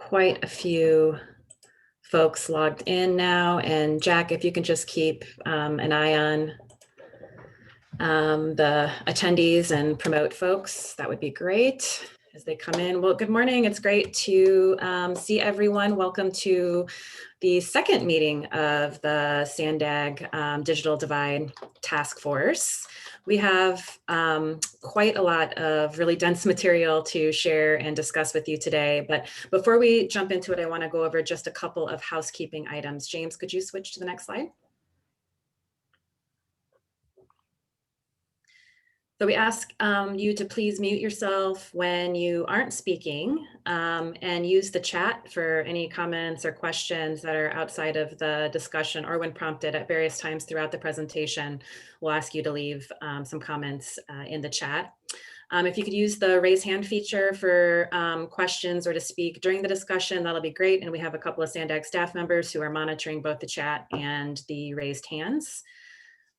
quite a few folks logged in now. And Jack, if you can just keep an eye on the attendees and promote folks, that would be great as they come in. Well, good morning. It's great to see everyone. Welcome to the second meeting of the SANDAG Digital Divide Task Force. We have quite a lot of really dense material to share and discuss with you today. But before we jump into it, I want to go over just a couple of housekeeping items. James, could you switch to the next slide? So we ask you to please mute yourself when you aren't speaking and use the chat for any comments or questions that are outside of the discussion or when prompted at various times throughout the presentation. We'll ask you to leave some comments in the chat. If you could use the raise hand feature for questions or to speak during the discussion, that'll be great. And we have a couple of SANDAG staff members who are monitoring both the chat and the raised hands.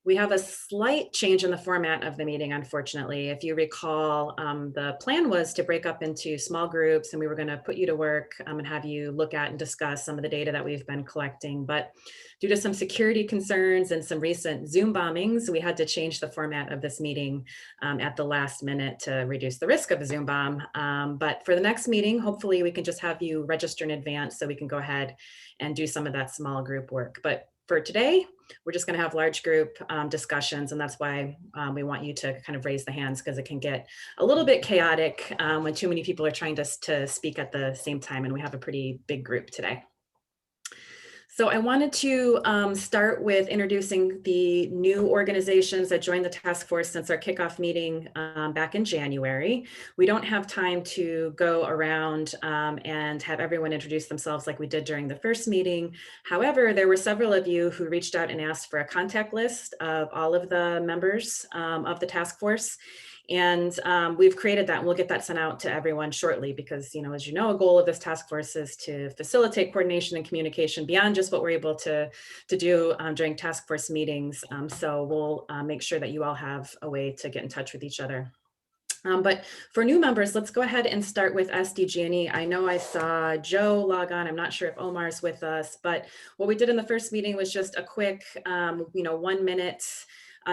We have a slight change in the format of the meeting, unfortunately. If you recall, the plan was to break up into small groups and we were going to put you to work and have you look at and discuss some of the data that we've been collecting. But due to some security concerns and some recent Zoom bombings, we had to change the format of this meeting at the last minute to reduce the risk of a Zoom bomb. But for the next meeting, hopefully we can just have you register in advance so we can go ahead and do some of that small group work. But for today, we're just going to have large group discussions, and that's why we want you to kind of raise the hands, because it can get a little bit chaotic when too many people are trying to speak at the same time, and we have a pretty big group today. So I wanted to start with introducing the new organizations that joined the task force since our kickoff meeting back in January. We don't have time to go around and have everyone introduce themselves like we did during the first meeting. However, there were several of you who reached out and asked for a contact list of all of the members of the task force. And we've created that, and we'll get that sent out to everyone shortly because, as you know, a goal of this task force is to facilitate coordination and communication beyond just what we're able to do during task force meetings. So we'll make sure that you all have a way to get in touch with each other. But for new members, let's go ahead and start with SDG&E. I know I saw Joe log on. I'm not sure if Omar's with us, but what we did in the first meeting was just a quick, 1 minute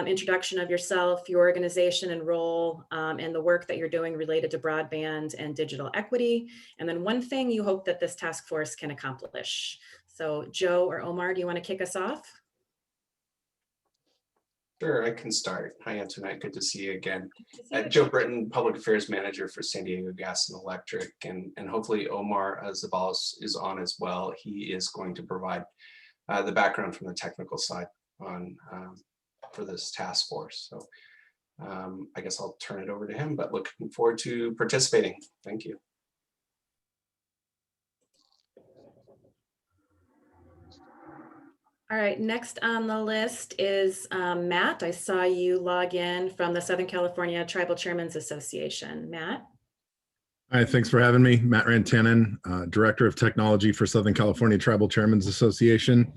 introduction of yourself, your organization and role, and the work that you're doing related to broadband and digital equity. And then one thing you hope that this task force can accomplish. So Joe or Omar, do you want to kick us off? Sure, I can start. Hi, Antoinette. Good to see you again. Joe Britton, Public Affairs Manager for San Diego Gas and Electric, and hopefully Omar Zabalos is on as well. He is going to provide the background from the technical side on for this task force. So I guess I'll turn it over to him, but looking forward to participating. Thank you. All right, next on the list is Matt. I saw you log in from the Southern California Tribal Chairmen's Association. Matt. Hi, thanks for having me. Matt Rantanen, Director of Technology for Southern California Tribal Chairmen's Association.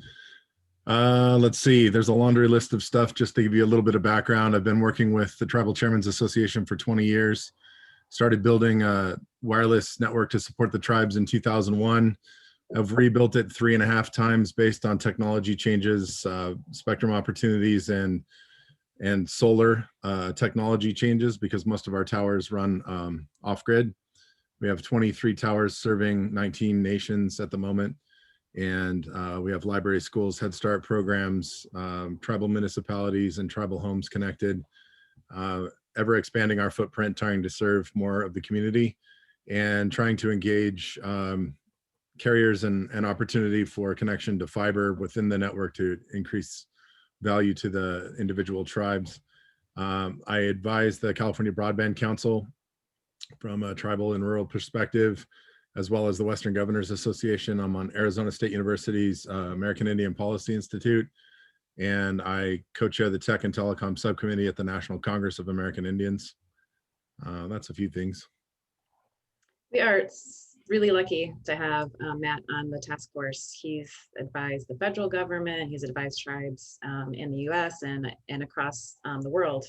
Let's see, there's a laundry list of stuff. Just to give you a little bit of background, I've been working with the Tribal Chairmen's Association for 20 years. Started building a wireless network to support the tribes in 2001. I've rebuilt it 3.5 times based on technology changes, spectrum opportunities, and solar technology changes, because most of our towers run off-grid. We have 23 towers serving 19 nations at the moment. And we have library schools, Head Start programs, tribal municipalities, and tribal homes connected, ever expanding our footprint, trying to serve more of the community and trying to engage carriers and opportunity for connection to fiber within the network to increase value to the individual tribes. I advise the California Broadband Council from a tribal and rural perspective, as well as the Western Governors Association. I'm on Arizona State University's American Indian Policy Institute, and I co-chair the Tech and Telecom Subcommittee at the National Congress of American Indians. That's a few things. We are really lucky to have Matt on the task force. He's advised the federal government, he's advised tribes in the US and across the world,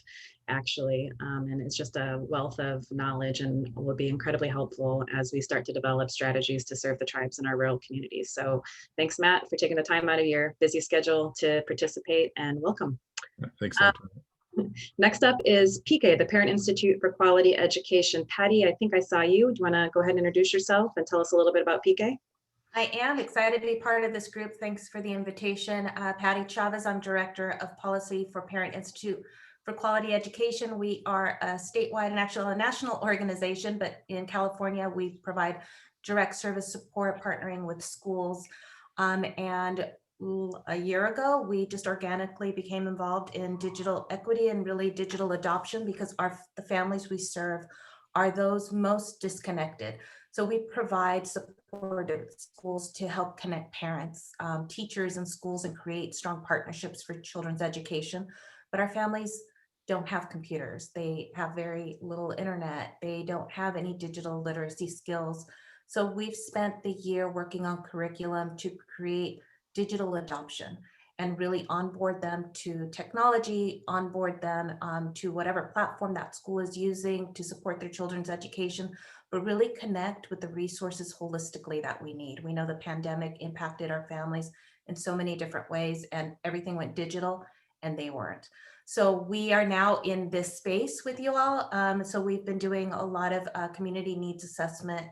actually. And it's just a wealth of knowledge and will be incredibly helpful as we start to develop strategies to serve the tribes in our rural communities. So thanks, Matt, for taking the time out of your busy schedule to participate, and welcome. Thanks, Antoinette. Next up is PK, the Parent Institute for Quality Education. Patty, I think I saw you. Do you want to go ahead and introduce yourself and tell us a little bit about PK? I am excited to be part of this group. Thanks for the invitation. Patty Chavez, I'm Director of Policy for Parent Institute for Quality Education. We are a statewide and actually a national organization, but in California, we provide direct service support, partnering with schools. And a year ago, we just organically became involved in digital equity and really digital adoption because the families we serve are those most disconnected. So we provide support at schools to help connect parents, teachers and schools, and create strong partnerships for children's education. But our families don't have computers. They have very little internet. They don't have any digital literacy skills. So we've spent the year working on curriculum to create digital adoption and really onboard them to technology, onboard them to whatever platform that school is using to support their children's education, but really connect with the resources holistically that we need. We know the pandemic impacted our families in so many different ways, and everything went digital and they weren't. So we are now in this space with you all. So we've been doing a lot of community needs assessment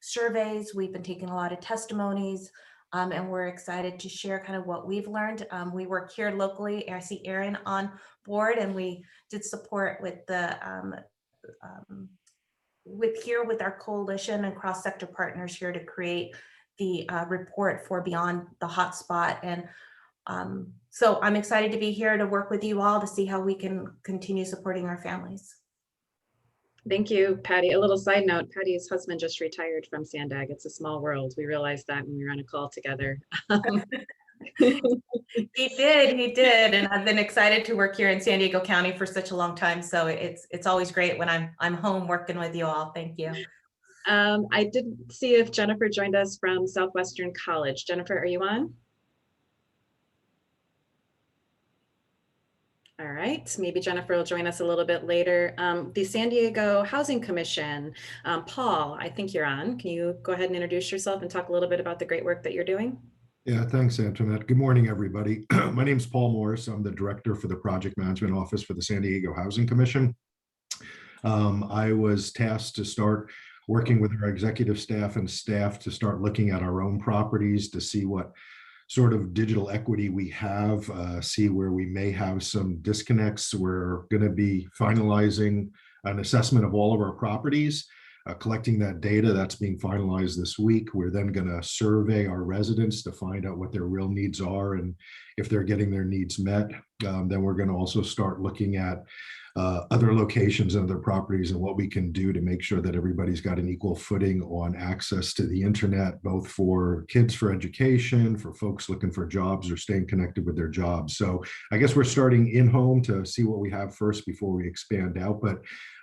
surveys. We've been taking a lot of testimonies. And we're excited to share kind of what we've learned. We work here locally. I see Erin on board, and we did support with the with our coalition and cross-sector partners here to create the report for Beyond the Hotspot. And so I'm excited to be here to work with you all to see how we can continue supporting our families. Thank you, Patty. A little side note, Patty's husband just retired from Sandag. It's a small world. We realized that when we were on a call together. He did. And I've been excited to work here in San Diego County for such a long time. So it's always great when I'm home working with you all. Thank you. I didn't see if Jennifer joined us from Southwestern College. Jennifer, are you on? All right, maybe Jennifer will join us a little bit later. The San Diego Housing Commission, Paul, I think you're on. Can you go ahead and introduce yourself and talk a little bit about the great work that you're doing? Yeah, thanks, Antoinette. Good morning, everybody. My name is Paul Morris. I'm the director for the Project Management Office for the San Diego Housing Commission. I was tasked to start working with our executive staff and staff to start looking at our own properties to see what sort of digital equity we have, see where we may have some disconnects. We're going to be finalizing an assessment of all of our properties, collecting that data that's being finalized this week. We're then going to survey our residents to find out what their real needs are and if they're getting their needs met. Then we're going to also start looking at other locations and other properties and what we can do to make sure that everybody's got an equal footing on access to the internet, both for kids for education, for folks looking for jobs or staying connected with their jobs. So I guess we're starting in home to see what we have first before we expand out. But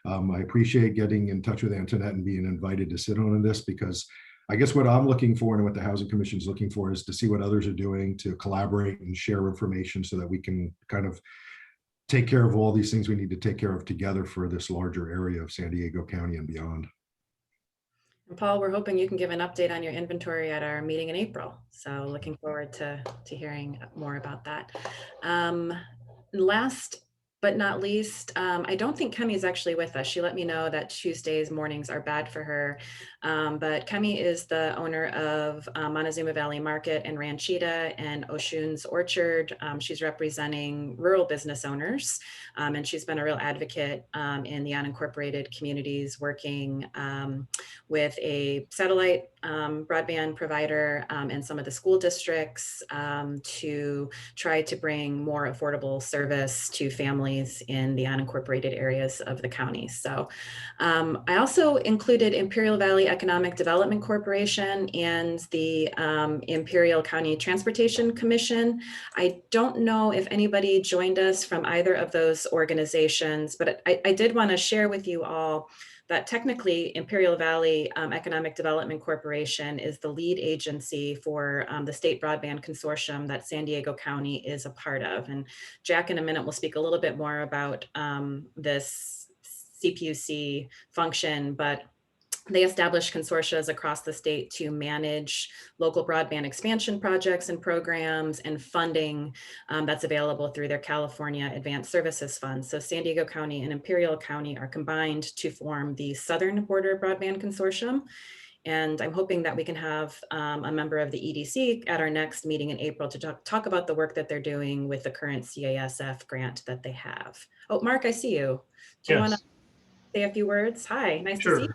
I appreciate getting in touch with Antoinette and being invited to sit on this, because I guess what I'm looking for and what the Housing Commission is looking for is to see what others are doing to collaborate and share information so that we can kind of take care of all these things we need to take care of together for this larger area of San Diego County and beyond. And Paul, we're hoping you can give an update on your inventory at our meeting in April. So looking forward to hearing more about that. Last but not least, I don't think Kemi is actually with us. She let me know that Tuesdays mornings are bad for her. But Kemi is the owner of Montezuma Valley Market in Ranchita and Oshun's Orchard. She's representing rural business owners, and she's been a real advocate in the unincorporated communities, working with a satellite broadband provider and some of the school districts to try to bring more affordable service to families in the unincorporated areas of the county. So I also included Imperial Valley Economic Development Corporation and the Imperial County Transportation Commission. I don't know if anybody joined us from either of those organizations, but I did want to share with you all that technically Imperial Valley Economic Development Corporation is the lead agency for the state broadband consortium that San Diego County is a part of. And Jack in a minute will speak a little bit more about this CPUC function, but they establish consortia across the state to manage local broadband expansion projects and programs and funding that's available through their California Advanced Services Fund. So San Diego County and Imperial County are combined to form the Southern Border Broadband Consortium. And I'm hoping that we can have a member of the EDC at our next meeting in April to talk about the work that they're doing with the current CASF grant that they have. Oh, Mark, I see you. Do you want to say a few words? Hi, nice to see you.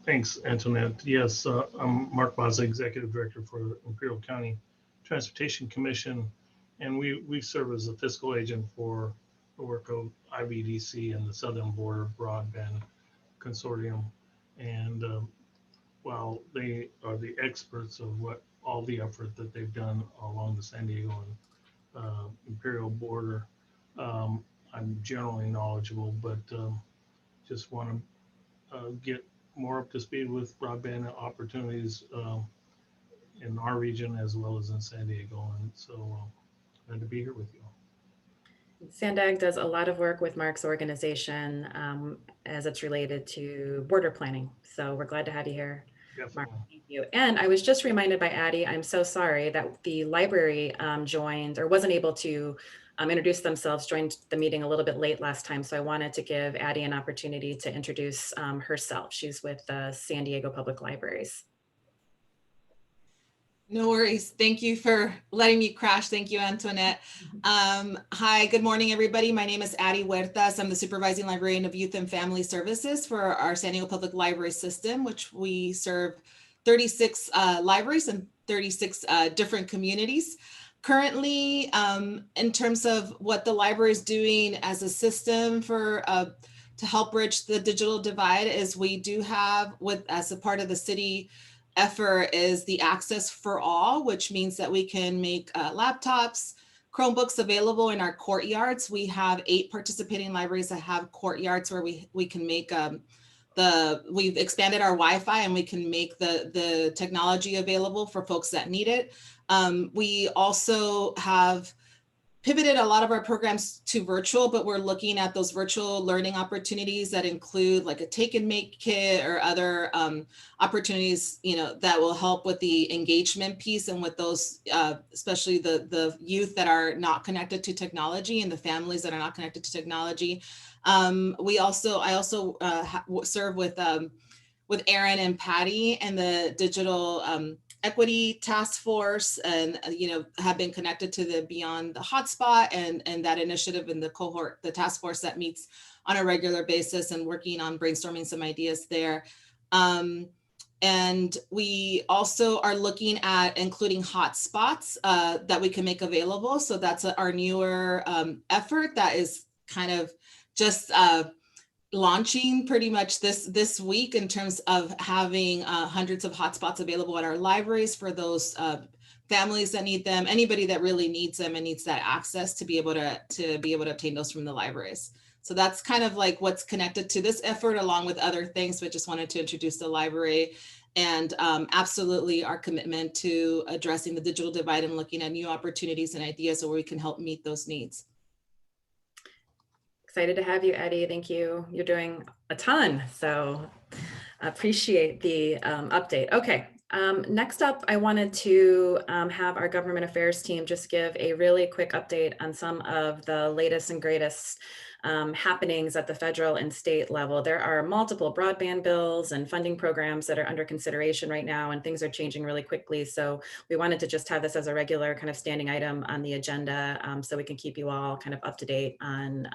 Thanks, Antoinette. Yes, I'm Mark Baza, Executive Director for Imperial County Transportation Commission, and we serve as a fiscal agent for the work of IBDC and the Southern Border Broadband Consortium. And while they are the experts of what all the effort that they've done along the San Diego and Imperial border, I'm generally knowledgeable, but just want to get more up to speed with broadband opportunities in our region as well as in San Diego. And so glad to be here with you. Sandag does a lot of work with Mark's organization as it's related to border planning. So we're glad to have you here. Mark, thank you. And I was just reminded by Addie, I'm so sorry that the library joined or wasn't able to introduce themselves, joined the meeting a little bit late last time. So I wanted to give Addie an opportunity to introduce herself. She's with the San Diego Public Libraries. No worries. Thank you for letting me crash. Thank you, Antoinette. Hi, good morning, everybody. My name is Addie Huertas. I'm the Supervising Librarian of Youth and Family Services for our San Diego Public Library System, which we serve 36 libraries in 36 different communities. Currently, in terms of what the library is doing as a system for to help bridge the digital divide, is we do have, as a part of the city effort, is the Access for All, which means that we can make laptops, Chromebooks available in our courtyards. We have 8 participating libraries that have courtyards where we can make we've expanded our Wi-Fi and we can make the technology available for folks that need it. We also have pivoted a lot of our programs to virtual, but we're looking at those virtual learning opportunities that include like a take and make kit or other opportunities, that will help with the engagement piece and with those, especially the youth that are not connected to technology and the families that are not connected to technology. I also serve with Aaron and Patty and the digital equity task force, and have been connected to the Beyond the Hotspot and that initiative in the cohort, the task force that meets on a regular basis and working on brainstorming some ideas there. And we also are looking at including hotspots that we can make available. So that's our newer effort that is kind of just launching pretty much this week in terms of having hundreds of hotspots available at our libraries for those families that need them, anybody that really needs them and needs that access to be able to obtain those from the libraries. So that's kind of like what's connected to this effort along with other things, but just wanted to introduce the library and absolutely our commitment to addressing the digital divide and looking at new opportunities and ideas where we can help meet those needs. Excited to have you, Eddie. Thank you. You're doing a ton, so appreciate the update. Okay, next up, I wanted to have our government affairs team just give a really quick update on some of the latest and greatest happenings at the federal and state level. There are multiple broadband bills and funding programs that are under consideration right now, and things are changing really quickly. So we wanted to just have this as a regular kind of standing item on the agenda, so we can keep you all kind of up to date on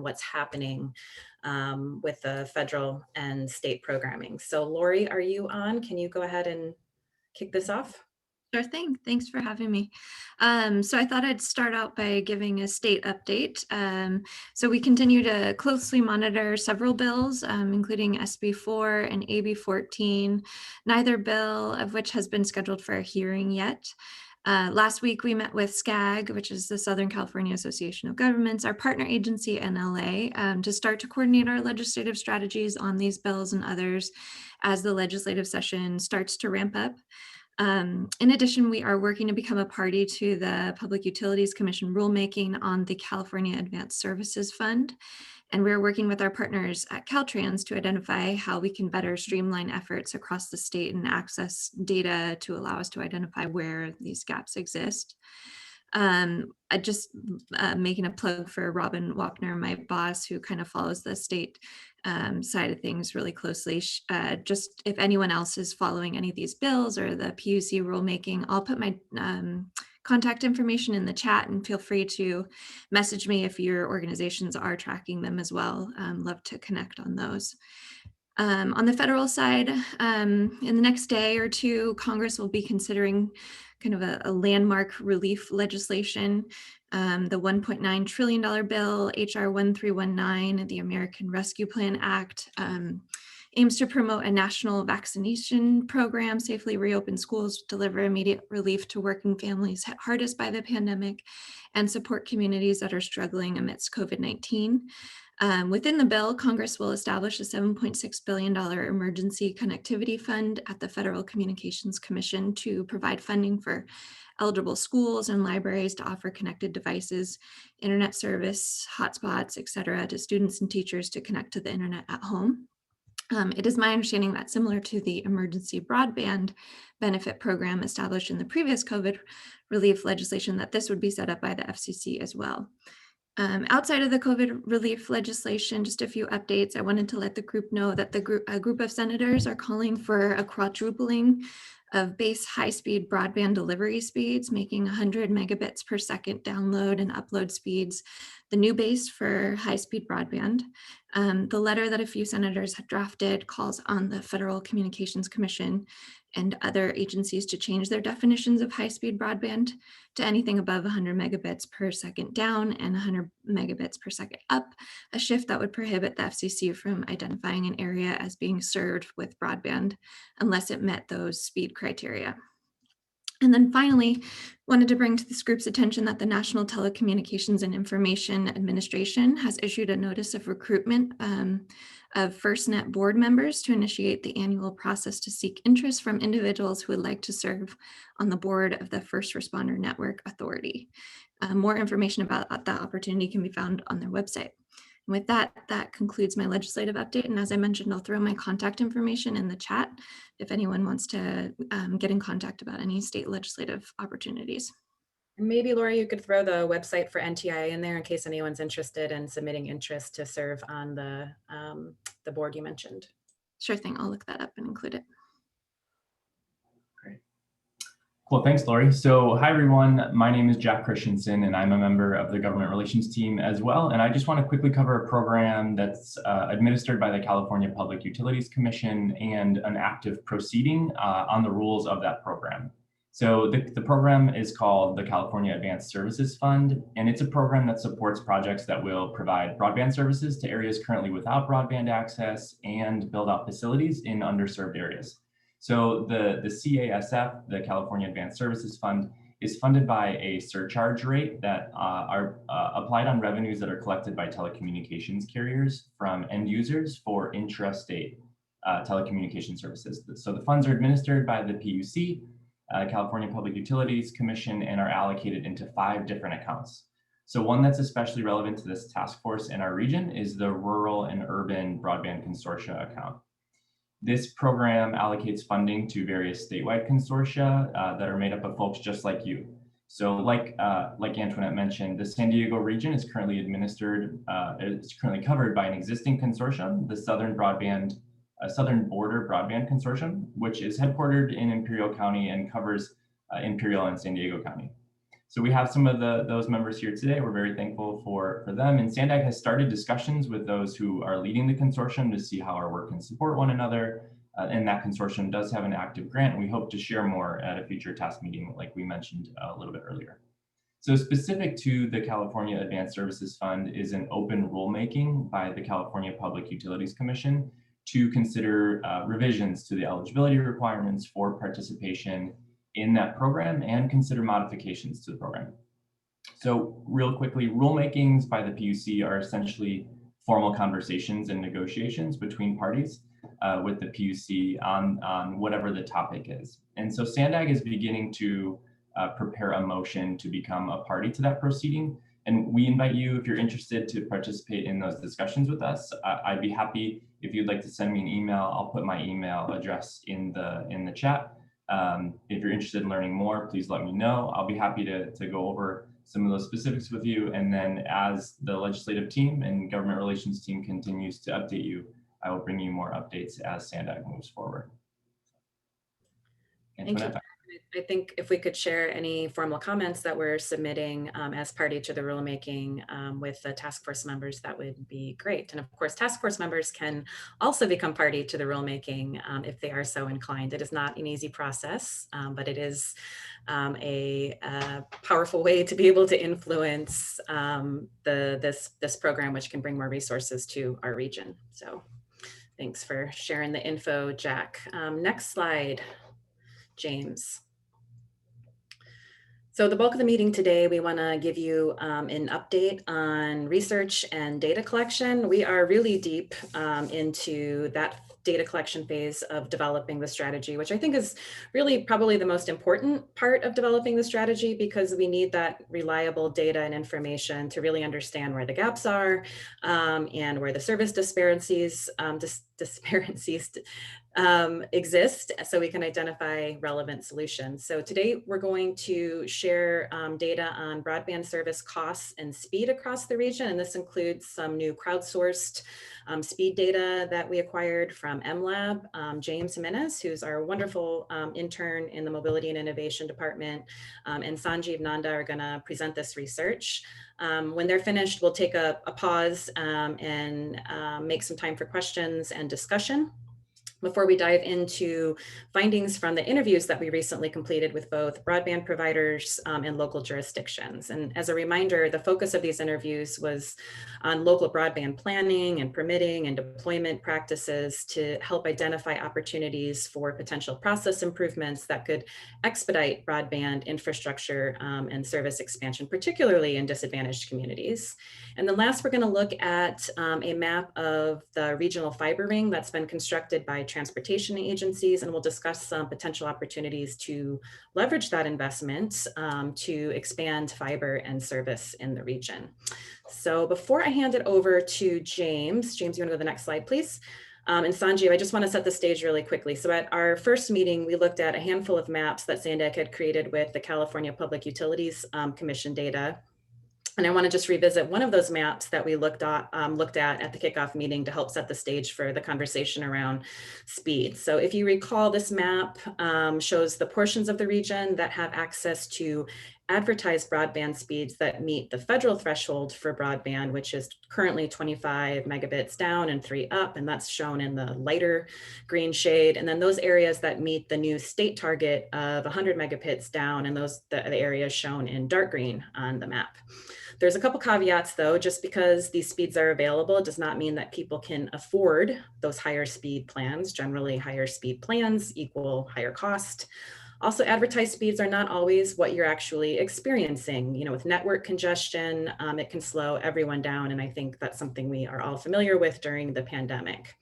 what's happening with the federal and state programming. So Lori, are you on? Can you go ahead and kick this off? Sure thing. Thanks for having me. So I thought I'd start out by giving a state update. So we continue to closely monitor several bills, including SB 4 and AB 14, neither bill of which has been scheduled for a hearing yet. Last week, we met with SCAG, which is the Southern California Association of Governments, our partner agency in LA, to start to coordinate our legislative strategies on these bills and others as the legislative session starts to ramp up. In addition, we are working to become a party to the Public Utilities Commission rulemaking on the California Advanced Services Fund. And we're working with our partners at Caltrans to identify how we can better streamline efforts across the state and access data to allow us to identify where these gaps exist. I just making a plug for Robin Wapner, my boss, who kind of follows the state side of things really closely. Just if anyone else is following any of these bills or the PUC rulemaking, I'll put my contact information in the chat, and feel free to message me if your organizations are tracking them as well. Love to connect on those. On the federal side, in the next day or two, Congress will be considering kind of a landmark relief legislation, the $1.9 trillion bill, HR 1319, the American Rescue Plan Act, aims to promote a national vaccination program, safely reopen schools, deliver immediate relief to working families hit hardest by the pandemic, and support communities that are struggling amidst COVID-19. Within the bill, Congress will establish a $7.6 billion emergency connectivity fund at the Federal Communications Commission to provide funding for eligible schools and libraries to offer connected devices, internet service, hotspots, et cetera, to students and teachers to connect to the internet at home. It is my understanding that similar to the emergency broadband benefit program established in the previous COVID relief legislation, that this would be set up by the FCC as well. Outside of the COVID relief legislation, just a few updates. I wanted to let the group know that a group of senators are calling for a quadrupling of base high-speed broadband delivery speeds, making 100 megabits per second download and upload speeds the new base for high-speed broadband. The letter that a few senators had drafted calls on the Federal Communications Commission and other agencies to change their definitions of high-speed broadband to anything above 100 megabits per second down and 100 megabits per second up, a shift that would prohibit the FCC from identifying an area as being served with broadband unless it met those speed criteria. And then finally, wanted to bring to this group's attention that the National Telecommunications and Information Administration has issued a notice of recruitment of FirstNet board members to initiate the annual process to seek interest from individuals who would like to serve on the board of the First Responder Network Authority. More information about that opportunity can be found on their website. And with that, that concludes my legislative update. And as I mentioned, I'll throw my contact information in the chat if anyone wants to get in contact about any state legislative opportunities. Maybe Laura, you could throw the website for NTIA in there in case anyone's interested in submitting interest to serve on the board you mentioned. Sure thing, I'll look that up and include it. Cool, thanks, Lori. So hi, everyone. My name is Jack Christensen, and I'm a member of the government relations team as well. And I just want to quickly cover a program that's administered by the California Public Utilities Commission and an active proceeding on the rules of that program. So the program is called the California Advanced Services Fund, and it's a program that supports projects that will provide broadband services to areas currently without broadband access and build out facilities in underserved areas. So the CASF, the California Advanced Services Fund, is funded by a surcharge rate that are applied on revenues that are collected by telecommunications carriers from end users for intrastate telecommunication services. So the funds are administered by the PUC, California Public Utilities Commission, and are allocated into 5 different accounts. So one that's especially relevant to this task force in our region is the Rural and Urban Broadband Consortia account. This program allocates funding to various statewide consortia that are made up of folks just like you. So like Antoinette mentioned, the San Diego region is currently covered by an existing consortium, the Southern Border Broadband Consortium, which is headquartered in Imperial County and covers Imperial and San Diego County. So we have some of those members here today. We're very thankful for them. And SANDAG has started discussions with those who are leading the consortium to see how our work can support one another. And that consortium does have an active grant. And we hope to share more at a future task meeting, like we mentioned a little bit earlier. So specific to the California Advanced Services Fund is an open rulemaking by the California Public Utilities Commission to consider revisions to the eligibility requirements for participation in that program and consider modifications to the program. So real quickly, rulemakings by the PUC are essentially formal conversations and negotiations between parties with the PUC on whatever the topic is. And so SANDAG is beginning to prepare a motion to become a party to that proceeding. And we invite you, if you're interested, to participate in those discussions with us. I'd be happy if you'd like to send me an email. I'll put my email address in the chat. If you're interested in learning more, please let me know. I'll be happy to go over some of those specifics with you. And then as the legislative team and government relations team continues to update you, I will bring you more updates as SANDAG moves forward. Thank you. I think if we could share any formal comments that we're submitting as party to the rulemaking with the task force members, that would be great. And of course, task force members can also become party to the rulemaking if they are so inclined. It is not an easy process, but it is a powerful way to be able to influence this program, which can bring more resources to our region. So thanks for sharing the info, Jack. Next slide, James. So the bulk of the meeting today, we want to give you an update on research and data collection. We are really deep into that data collection phase of developing the strategy, which I think is really probably the most important part of developing the strategy, because we need that reliable data and information to really understand where the gaps are and where the service disparities exist, so we can identify relevant solutions. So today we're going to share data on broadband service costs and speed across the region, and this includes some new crowdsourced speed data that we acquired from MLab. James Jimenez, who's our wonderful intern in the Mobility and Innovation Department, and Sanjeev Nanda are going to present this research. When they're finished, we'll take a pause and make some time for questions and discussion before we dive into findings from the interviews that we recently completed with both broadband providers and local jurisdictions. And as a reminder, the focus of these interviews was on local broadband planning and permitting and deployment practices to help identify opportunities for potential process improvements that could expedite broadband infrastructure and service expansion, particularly in disadvantaged communities. And then last, we're going to look at a map of the regional fiber ring that's been constructed by transportation agencies, and we'll discuss some potential opportunities to leverage that investment to expand fiber and service in the region. So before I hand it over to James, you want to go to the next slide, please? And Sanjeev, I just want to set the stage really quickly. So at our first meeting, we looked at a handful of maps that SANDAG had created with the California Public Utilities Commission data. And I want to just revisit one of those maps that we looked at the kickoff meeting to help set the stage for the conversation around speed. So if you recall, this map shows the portions of the region that have access to advertised broadband speeds that meet the federal threshold for broadband, which is currently 25 megabits down and 3 up, and that's shown in the lighter green shade. And then those areas that meet the new state target of 100 megabits down, and the areas shown in dark green on the map. There's a couple caveats though. Just because these speeds are available does not mean that people can afford those higher speed plans. Generally, higher speed plans equal higher cost. Also, advertised speeds are not always what you're actually experiencing. You know, with network congestion, it can slow everyone down. And I think that's something we are all familiar with during the pandemic.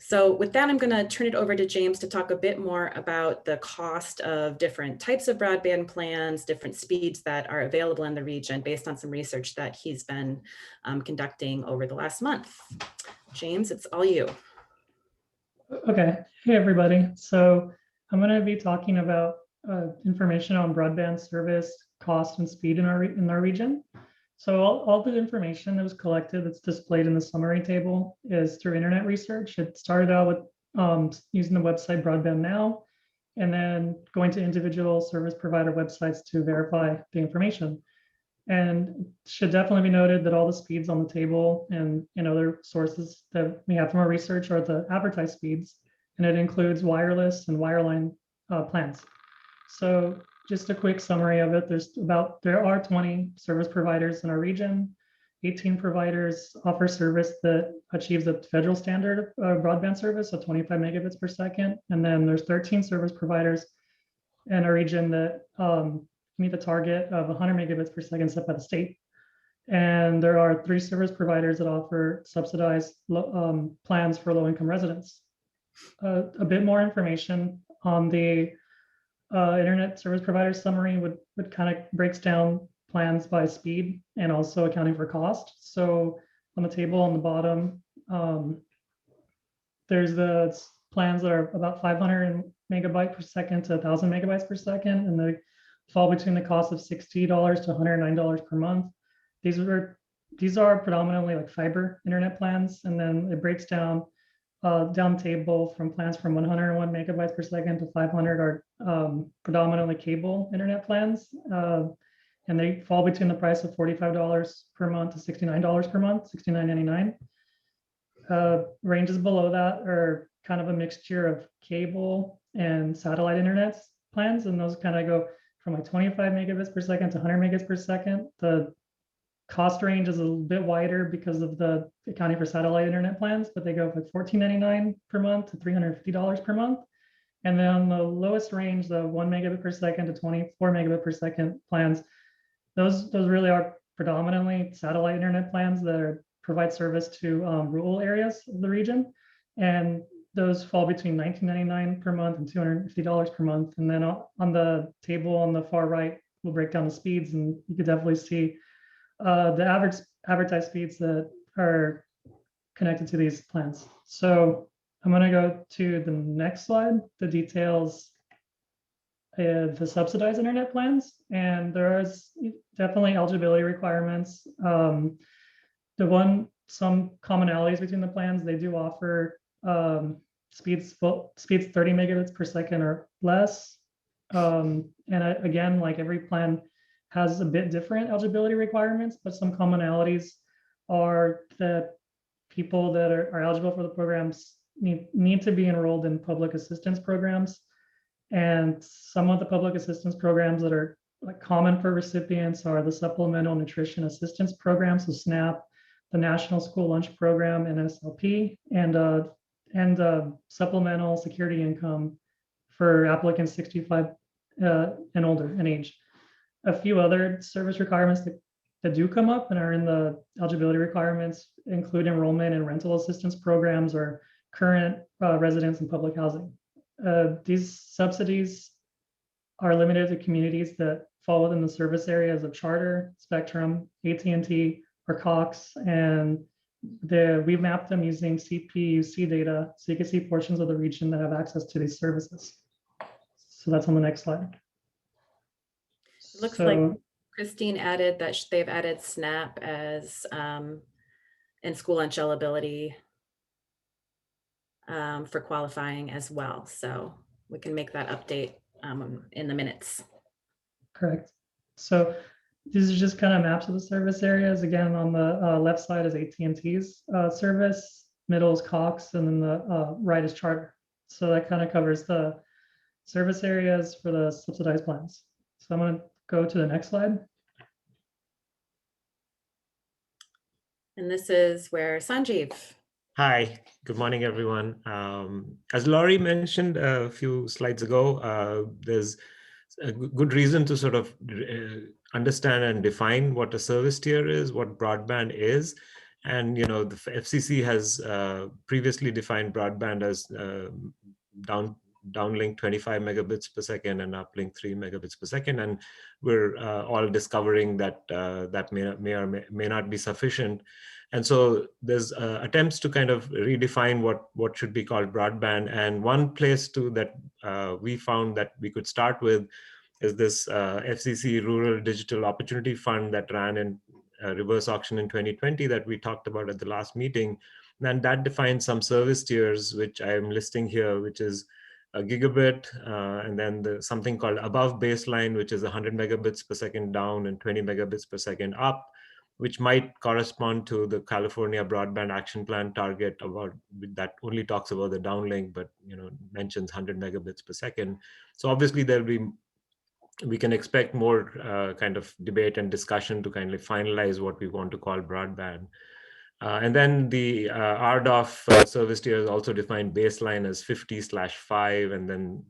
So with that, I'm going to turn it over to James to talk a bit more about the cost of different types of broadband plans, different speeds that are available in the region based on some research that he's been conducting over the last month. James, it's all you. Okay. Hey, everybody. So I'm going to be talking about information on broadband service cost and speed in our region. So all the information that was collected that's displayed in the summary table is through internet research. It started out with using the website Broadband Now, and then going to individual service provider websites to verify the information. And it should definitely be noted that all the speeds on the table and other sources that we have from our research are the advertised speeds, and it includes wireless and wireline plans. So just a quick summary of it, there are 20 service providers in our region. 18 providers offer service that achieves the federal standard of broadband service of 25 megabits per second. And then there's 13 service providers in our region that meet the target of 100 megabits per second set by the state. And there are 3 service providers that offer subsidized plans for low-income residents. A bit more information on the internet service provider summary would kind of breaks down plans by speed and also accounting for cost. So on the table on the bottom, there's the plans that are about 500 megabyte per second to 1,000 megabytes per second, and they fall between the cost of $60 to $109 per month. These are predominantly like fiber internet plans, and then it breaks down table from plans from 101 megabytes per second to 500 are predominantly cable internet plans, and they fall between the price of $45 per month to $69 per month, $69.99. Ranges below that are kind of a mixture of cable and satellite internet plans, and those kind of go from like 25 megabits per second to 100 megabits per second. The cost range is a little bit wider because of the accounting for satellite internet plans, but they go from $14.99 per month to $350 per month. And then on the lowest range, the 1 megabit per second to 24 megabit per second plans, those really are predominantly satellite internet plans that provide service to rural areas of the region. And those fall between $19.99 per month and $250 per month. And then on the table on the far right, we'll break down the speeds, and you could definitely see the average advertised speeds that are connected to these plans. So I'm going to go to the next slide, the details the subsidized internet plans, and there is definitely eligibility requirements. Some commonalities between the plans, they do offer speeds 30 megabits per second or less. And again, like every plan has a bit different eligibility requirements, but some commonalities are that people that are eligible for the programs need to be enrolled in public assistance programs. And some of the public assistance programs that are like common for recipients are the Supplemental Nutrition Assistance Program, so SNAP, the National School Lunch Program, NSLP, and Supplemental Security Income for applicants 65 and older in age. A few other service requirements that do come up and are in the eligibility requirements include enrollment in rental assistance programs or current residents in public housing. These subsidies are limited to communities that fall within the service areas of Charter, Spectrum, AT&T, or Cox, and we've mapped them using CPUC data, so you can see portions of the region that have access to these services. So that's on the next slide. It looks like Christine added that they've added SNAP as and school lunch eligibility for qualifying as well. So we can make that update in the minutes. Correct. So these are just kind of maps of the service areas. Again, on the left side is AT&T's service, middle is Cox, and then the right is Charter. So that kind of covers the service areas for the subsidized plans. So I'm going to go to the next slide. And this is where Sanjeev. Hi, good morning, everyone. As Laurie mentioned a few slides ago, there's a good reason to sort of understand and define what a service tier is, what broadband is. And, the FCC has previously defined broadband as downlink 25 megabits per second and uplink 3 megabits per second. And we're all discovering that that may or may not be sufficient. And so there's attempts to kind of redefine what should be called broadband. And one place that we found that we could start with is this FCC Rural Digital Opportunity Fund that ran in reverse auction in 2020 that we talked about at the last meeting. And that defines some service tiers, which I am listing here, which is a gigabit, and then something called above baseline, which is 100 megabits per second down and 20 megabits per second up, which might correspond to the California Broadband Action Plan target that only talks about the downlink, but mentions 100 megabits per second. So obviously we can expect more kind of debate and discussion to kind of finalize what we want to call broadband. And then the RDOF service tier is also defined baseline as 50/5, and then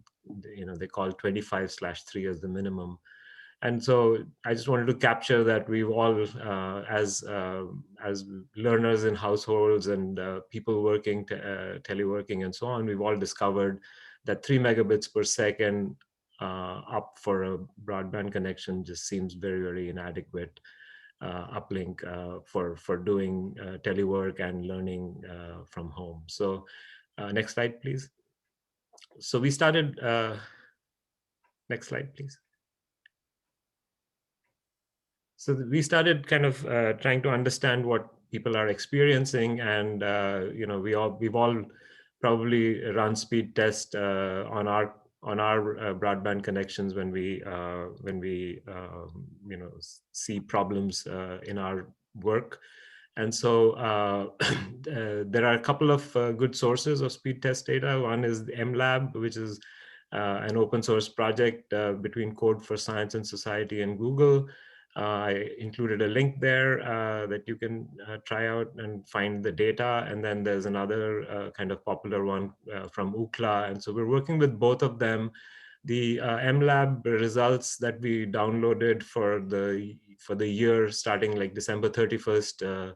they call 25/3 as the minimum. And so I just wanted to capture that we've all, as learners in households and people working, teleworking and so on, we've all discovered that 3 megabits per second up for a broadband connection just seems very, very inadequate uplink for doing telework and learning from home. So next slide, please. So we started, next slide, please. So we started kind of trying to understand what people are experiencing, and we've all probably run speed tests on our broadband connections when we see problems in our work. And so there are a couple of good sources of speed test data. One is the MLab, which is an open source project between Code for Science and Society and Google. I included a link there that you can try out and find the data. And then there's another kind of popular one from Ookla. And so we're working with both of them. The MLab results that we downloaded for the year starting like December 31st,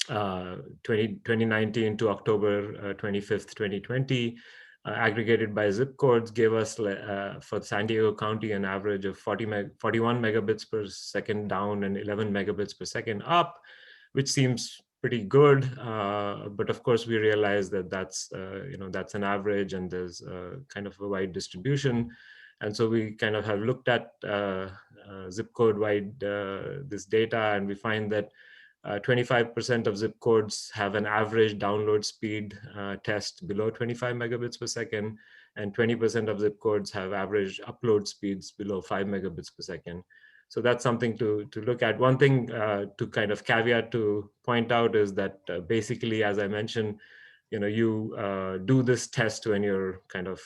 2019 to October 25th, 2020, aggregated by zip codes, gave us for San Diego County an average of 41 megabits per second down and 11 megabits per second up, which seems pretty good. But of course, we realize that that's an average, and there's kind of a wide distribution. And so we kind of have looked at zip code wide this data, and we find that 25% of zip codes have an average download speed test below 25 megabits per second, and 20% of zip codes have average upload speeds below 5 megabits per second. So that's something to look at. One thing to kind of caveat to point out is that basically, as I mentioned, you do this test when you're kind of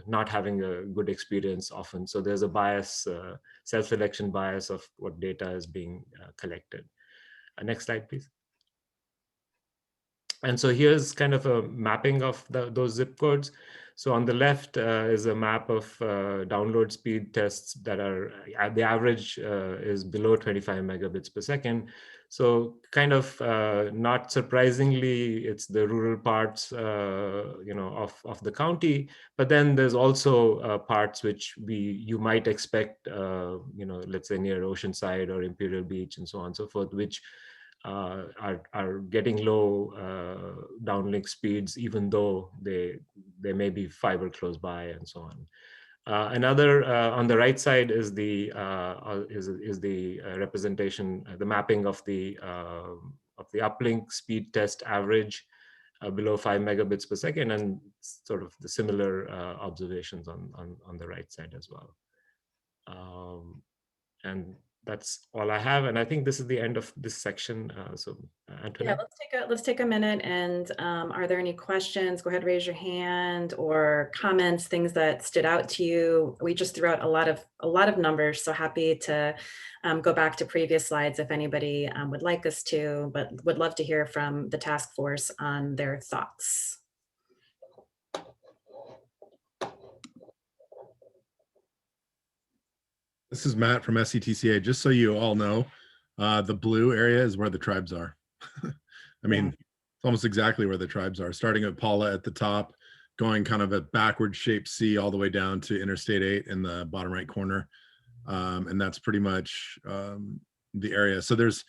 not having a good experience often. So there's a bias, self-selection bias of what data is being collected. Next slide, please. And so here's kind of a mapping of those zip codes. So on the left is a map of download speed tests that are, the average is below 25 megabits per second. So kind of not surprisingly, it's the rural parts, of the county. But then there's also parts which you might expect, let's say near Oceanside or Imperial Beach and so on and so forth, which are getting low downlink speeds, even though they may be fiber close by and so on. Another on the right side is the representation, the mapping of the uplink speed test average below 5 megabits per second, and sort of the similar observations on the right side as well. And that's all I have. And I think this is the end of this section. So Antoinette. Yeah, let's take a minute. And are there any questions? Go ahead, raise your hand, or comments, things that stood out to you. We just threw out a lot of numbers, so happy to go back to previous slides if anybody would like us to, but would love to hear from the task force on their thoughts. This is Matt from SCTCA. Just so you all know, the blue area is where the tribes are. I mean, it's almost exactly where the tribes are, starting at Paula at the top, going kind of a backward shaped C all the way down to Interstate 8 in the bottom right corner. And that's pretty much the area. So there's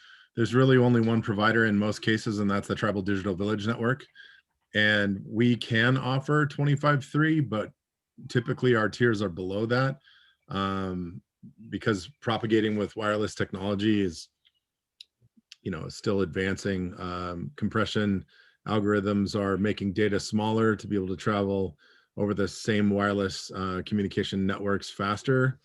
really only one provider in most cases, and that's the Tribal Digital Village Network. And we can offer 25.3, but typically our tiers are below that. Because propagating with wireless technology is, still advancing. Compression algorithms are making data smaller to be able to travel over the same wireless communication networks faster.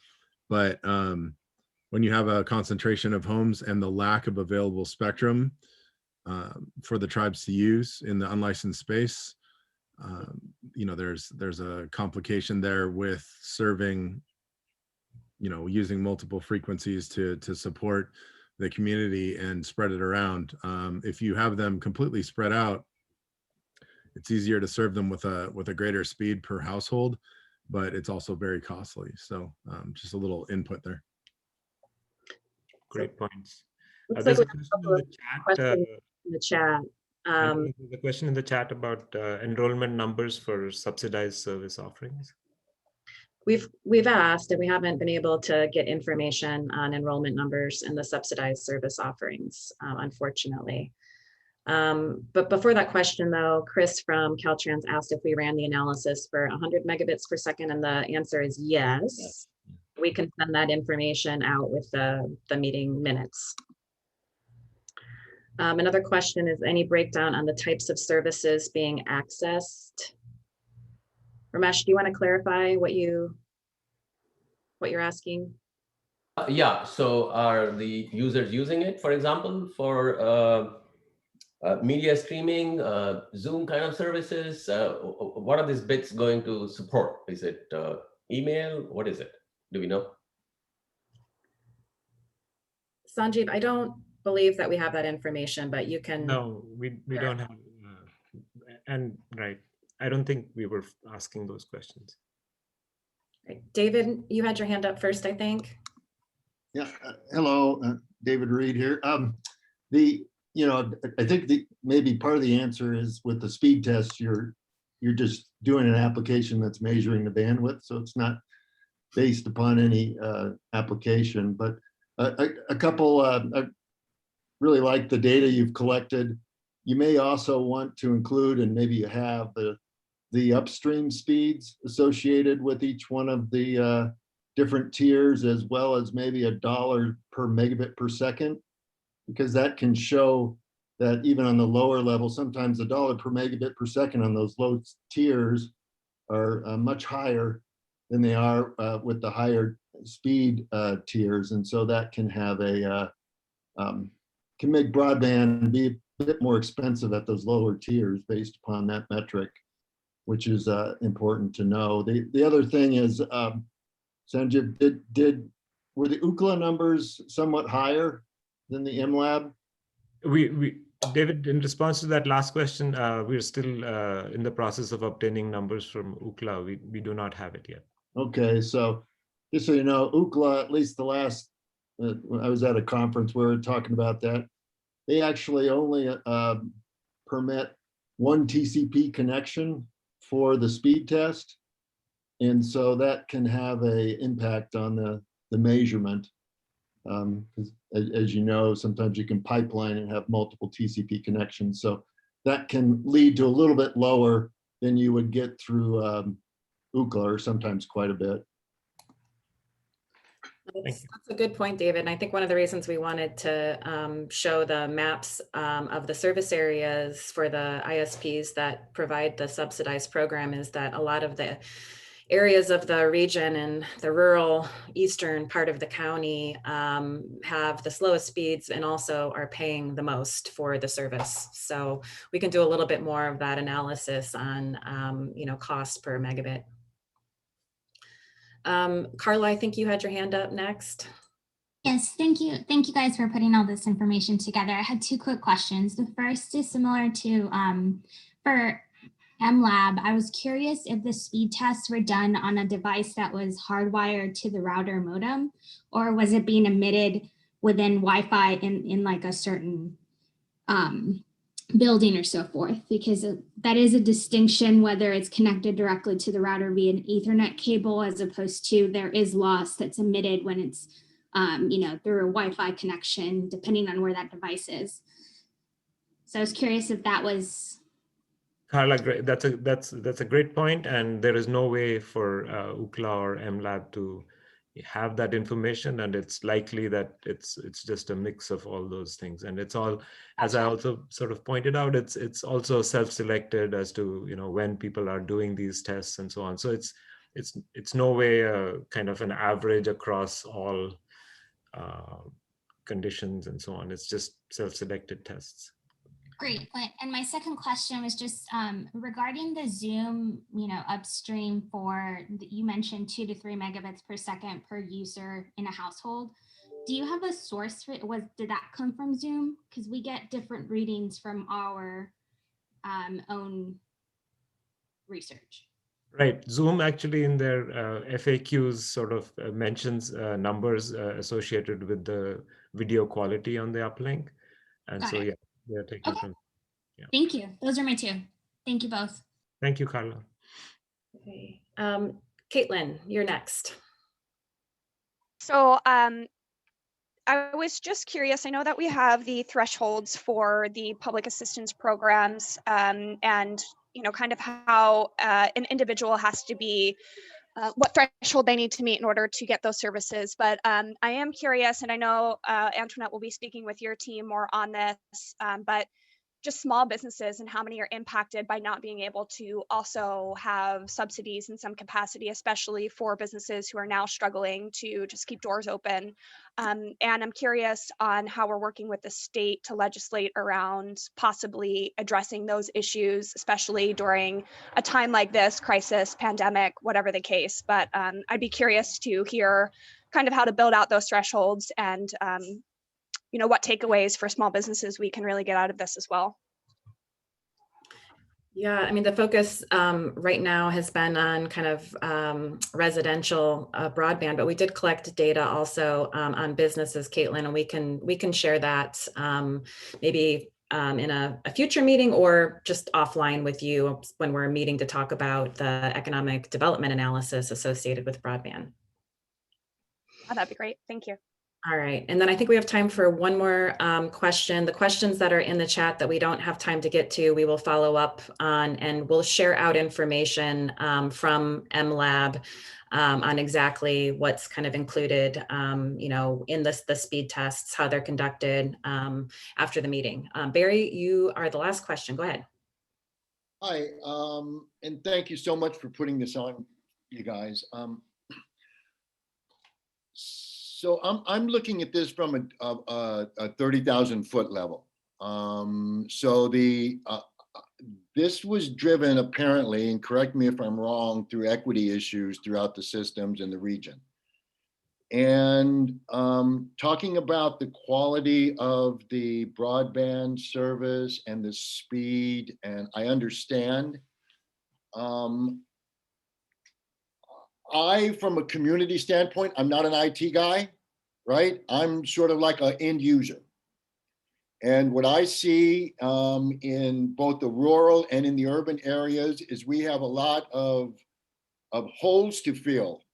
But when you have a concentration of homes and the lack of available spectrum for the tribes to use in the unlicensed space, there's a complication there with serving, using multiple frequencies to support the community and spread it around. If you have them completely spread out, it's easier to serve them with a greater speed per household, but it's also very costly. So just a little input there. Great points. Looks There's like a we have question in the chat. questions in the chat. There's a question in the chat about enrollment numbers for subsidized service offerings. We've asked, and we haven't been able to get information on enrollment numbers in the subsidized service offerings, unfortunately. But before that question, though, Chris from Caltrans asked if we ran the analysis for 100 megabits per second, and the answer is yes. We can send that information out with the meeting minutes. Another question is any breakdown on the types of services being accessed? Ramesh, do you want to clarify what you're asking? Yeah, so are the users using it, for example, for media streaming, Zoom kind of services? What are these bits going to support? Is it email? What is it? Do we know? Sanjeev, I don't believe that we have that information, but you can. No, we don't have, and right. I don't think we were asking those questions. Right. David, you had your hand up first, I think. Yeah, hello, David Reed here. I think maybe part of the answer is with the speed test, you're just doing an application that's measuring the bandwidth, so it's not based upon any application. But a couple, I really like the data you've collected. You may also want to include, and maybe you have, the upstream speeds associated with each one of the different tiers, as well as maybe $1 per megabit per second, because that can show that even on the lower level, sometimes $1 per megabit per second on those low tiers are much higher than they are with the higher speed tiers. And so that can have can make broadband be a bit more expensive at those lower tiers based upon that metric, which is important to know. The other thing is, Sanjeev, were the Ookla numbers somewhat higher than the MLab? David, in response to that last question, we're still in the process of obtaining numbers from Ookla. We do not have it yet. Okay, so just so you know, Ookla, at least the last, I was at a conference where we were talking about that. They actually only permit one TCP connection for the speed test. And so that can have an impact on the measurement. As you know, sometimes you can pipeline and have multiple TCP connections. So that can lead to a little bit lower than you would get through Ookla, or sometimes quite a bit. That's a good point, David. And I think one of the reasons we wanted to show the maps of the service areas for the ISPs that provide the subsidized program is that a lot of the areas of the region and the rural eastern part of the county have the slowest speeds and also are paying the most for the service. So we can do a little bit more of that analysis on cost per megabit. Carla, I think you had your hand up next. Yes, thank you. Thank you guys for putting all this information together. I had two quick questions. The first is similar to for MLab. I was curious if the speed tests were done on a device that was hardwired to the router modem, or was it being emitted within Wi-Fi in like a certain building or so forth, because that is a distinction whether it's connected directly to the router via an Ethernet cable, as opposed to there is loss that's emitted when it's through a Wi-Fi connection, depending on where that device is. So I was curious if that was. Carla, that's a great point, and there is no way for Ookla or MLab to have that information, and it's likely that it's just a mix of all those things, and it's all, as I also sort of pointed out, it's also self-selected as to when people are doing these tests and so on. So it's no way kind of an average across all conditions and so on. It's just self-selected tests. Great. And my second question was just regarding the Zoom, upstream you mentioned 2 to 3 megabits per second per user in a household. Do you have a source for it? Did that come from Zoom? Because we get different readings from our own research? Right. Zoom actually in their FAQs sort of mentions numbers associated with the video quality on the uplink. And Got so, it. yeah, they're taken Okay. from. Yeah. Thank you. Those are my two. Thank you both. Thank you, Carla. Okay. Caitlin, you're next. So I was just curious. I know that we have the thresholds for the public assistance programs, and kind of how an individual has to be, what threshold they need to meet in order to get those services. But I am curious, and I know Antoinette will be speaking with your team more on this, but just small businesses and how many are impacted by not being able to also have subsidies in some capacity, especially for businesses who are now struggling to just keep doors open. And I'm curious on how we're working with the state to legislate around possibly addressing those issues, especially during a time like this, crisis, pandemic, whatever the case. But I'd be curious to hear kind of how to build out those thresholds and what takeaways for small businesses we can really get out of this as well. Yeah, I mean, the focus right now has been on kind of residential broadband, but we did collect data also on businesses, Caitlin, and we can share that maybe in a future meeting or just offline with you when we're meeting to talk about the economic development analysis associated with broadband. Oh, that'd be great. Thank you. All right, and then I think we have time for one more question. The questions that are in the chat that we don't have time to get to, we will follow up on, and we'll share out information from MLab on exactly what's kind of included, in the speed tests, how they're conducted after the meeting. Barry, you are the last question. Go ahead. Hi, and thank you so much for putting this on, you guys. So I'm looking at this from a 30,000 foot level. So this was driven apparently, and correct me if I'm wrong, through equity issues throughout the systems in the region. And talking about the quality of the broadband service and the speed, and I understand. From a community standpoint, I'm not an IT guy, right? I'm sort of like an end user. And what I see in both the rural and in the urban areas is we have a lot of holes to fill.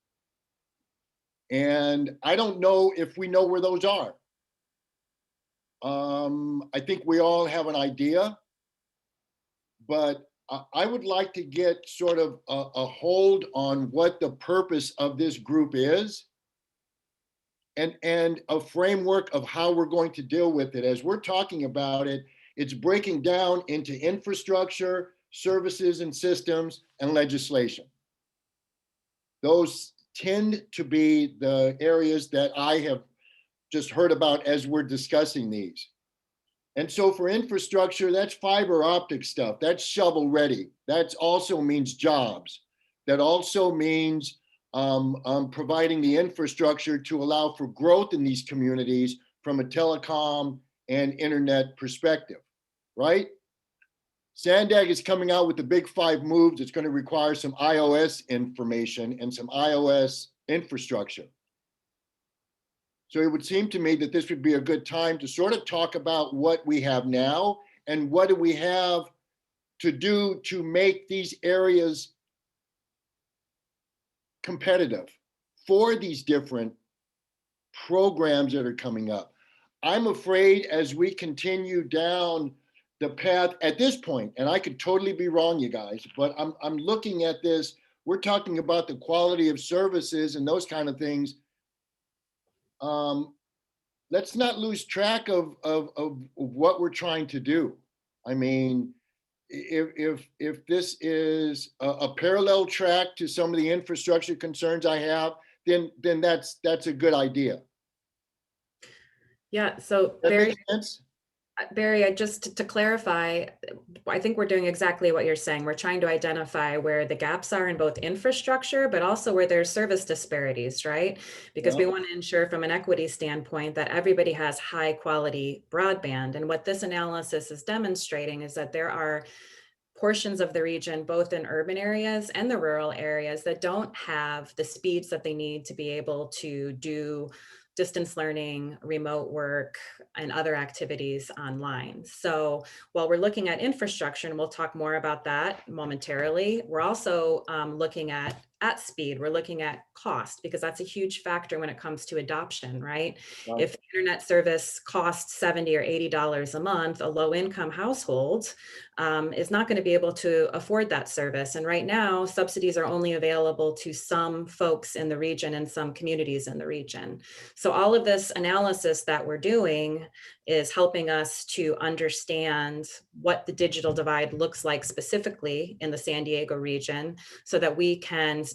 And I don't know if we know where those are. I think we all have an idea, but I would like to get sort of a hold on what the purpose of this group is and a framework of how we're going to deal with it. As we're talking about it, it's breaking down into infrastructure, services and systems, and legislation. Those tend to be the areas that I have just heard about as we're discussing these. And so for infrastructure, that's fiber optic stuff. That's shovel ready. That also means jobs. That also means providing the infrastructure to allow for growth in these communities from a telecom and internet perspective, right? Sandag is coming out with the big 5 moves. It's going to require some iOS information and some iOS infrastructure. So it would seem to me that this would be a good time to sort of talk about what we have now and what do we have to do to make these areas competitive for these different programs that are coming up. I'm afraid as we continue down the path at this point, and I could totally be wrong, you guys, but I'm looking at this, we're talking about the quality of services and those kind of things. Let's not lose track of what we're trying to do. I mean, if this is a parallel track to some of the infrastructure concerns I have, then that's a good idea. Yeah, so Barry, just to clarify, I think we're doing exactly what you're saying. We're trying to identify where the gaps are in both infrastructure, but also where there's service disparities, right? Because we want to ensure from an equity standpoint that everybody has high quality broadband. And what this analysis is demonstrating is that there are portions of the region, both in urban areas and the rural areas, that don't have the speeds that they need to be able to do distance learning, remote work, and other activities online. So while we're looking at infrastructure, and we'll talk more about that momentarily, we're also looking at speed. We're looking at cost, because that's a huge factor when it comes to adoption, right? Right. If internet service costs $70 or $80 a month, a low income household is not going to be able to afford that service. And right now, subsidies are only available to some folks in the region and some communities in the region. So all of this analysis that we're doing is helping us to understand what the digital divide looks like specifically in the San Diego region, so that we can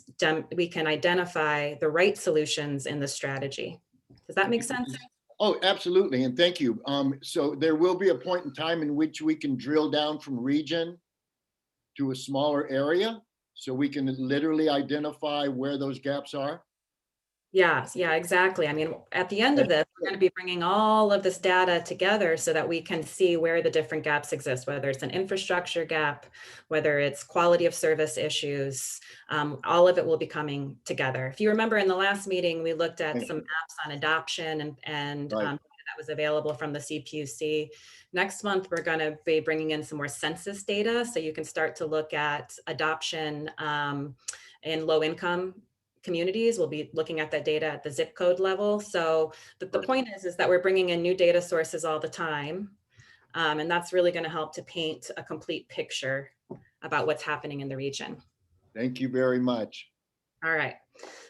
identify the right solutions in the strategy. Does that make sense? Oh, absolutely. And thank you. So there will be a point in time in which we can drill down from region to a smaller area, so we can literally identify where those gaps are. Yeah, exactly. I mean, at the end of this, we're going to be bringing all of this data together so that we can see where the different gaps exist, whether it's an infrastructure gap, whether it's quality of service issues, all of it will be coming together. If you remember in the last meeting, we looked at some maps on adoption and that was available from the CPUC. Next month, we're going to be bringing in some more census data, so you can start to look at adoption in low income communities. We'll be looking at that data at the zip code level. So the point is that we're bringing in new data sources all the time. And that's really going to help to paint a complete picture about what's happening in the region. Thank you very much. All right.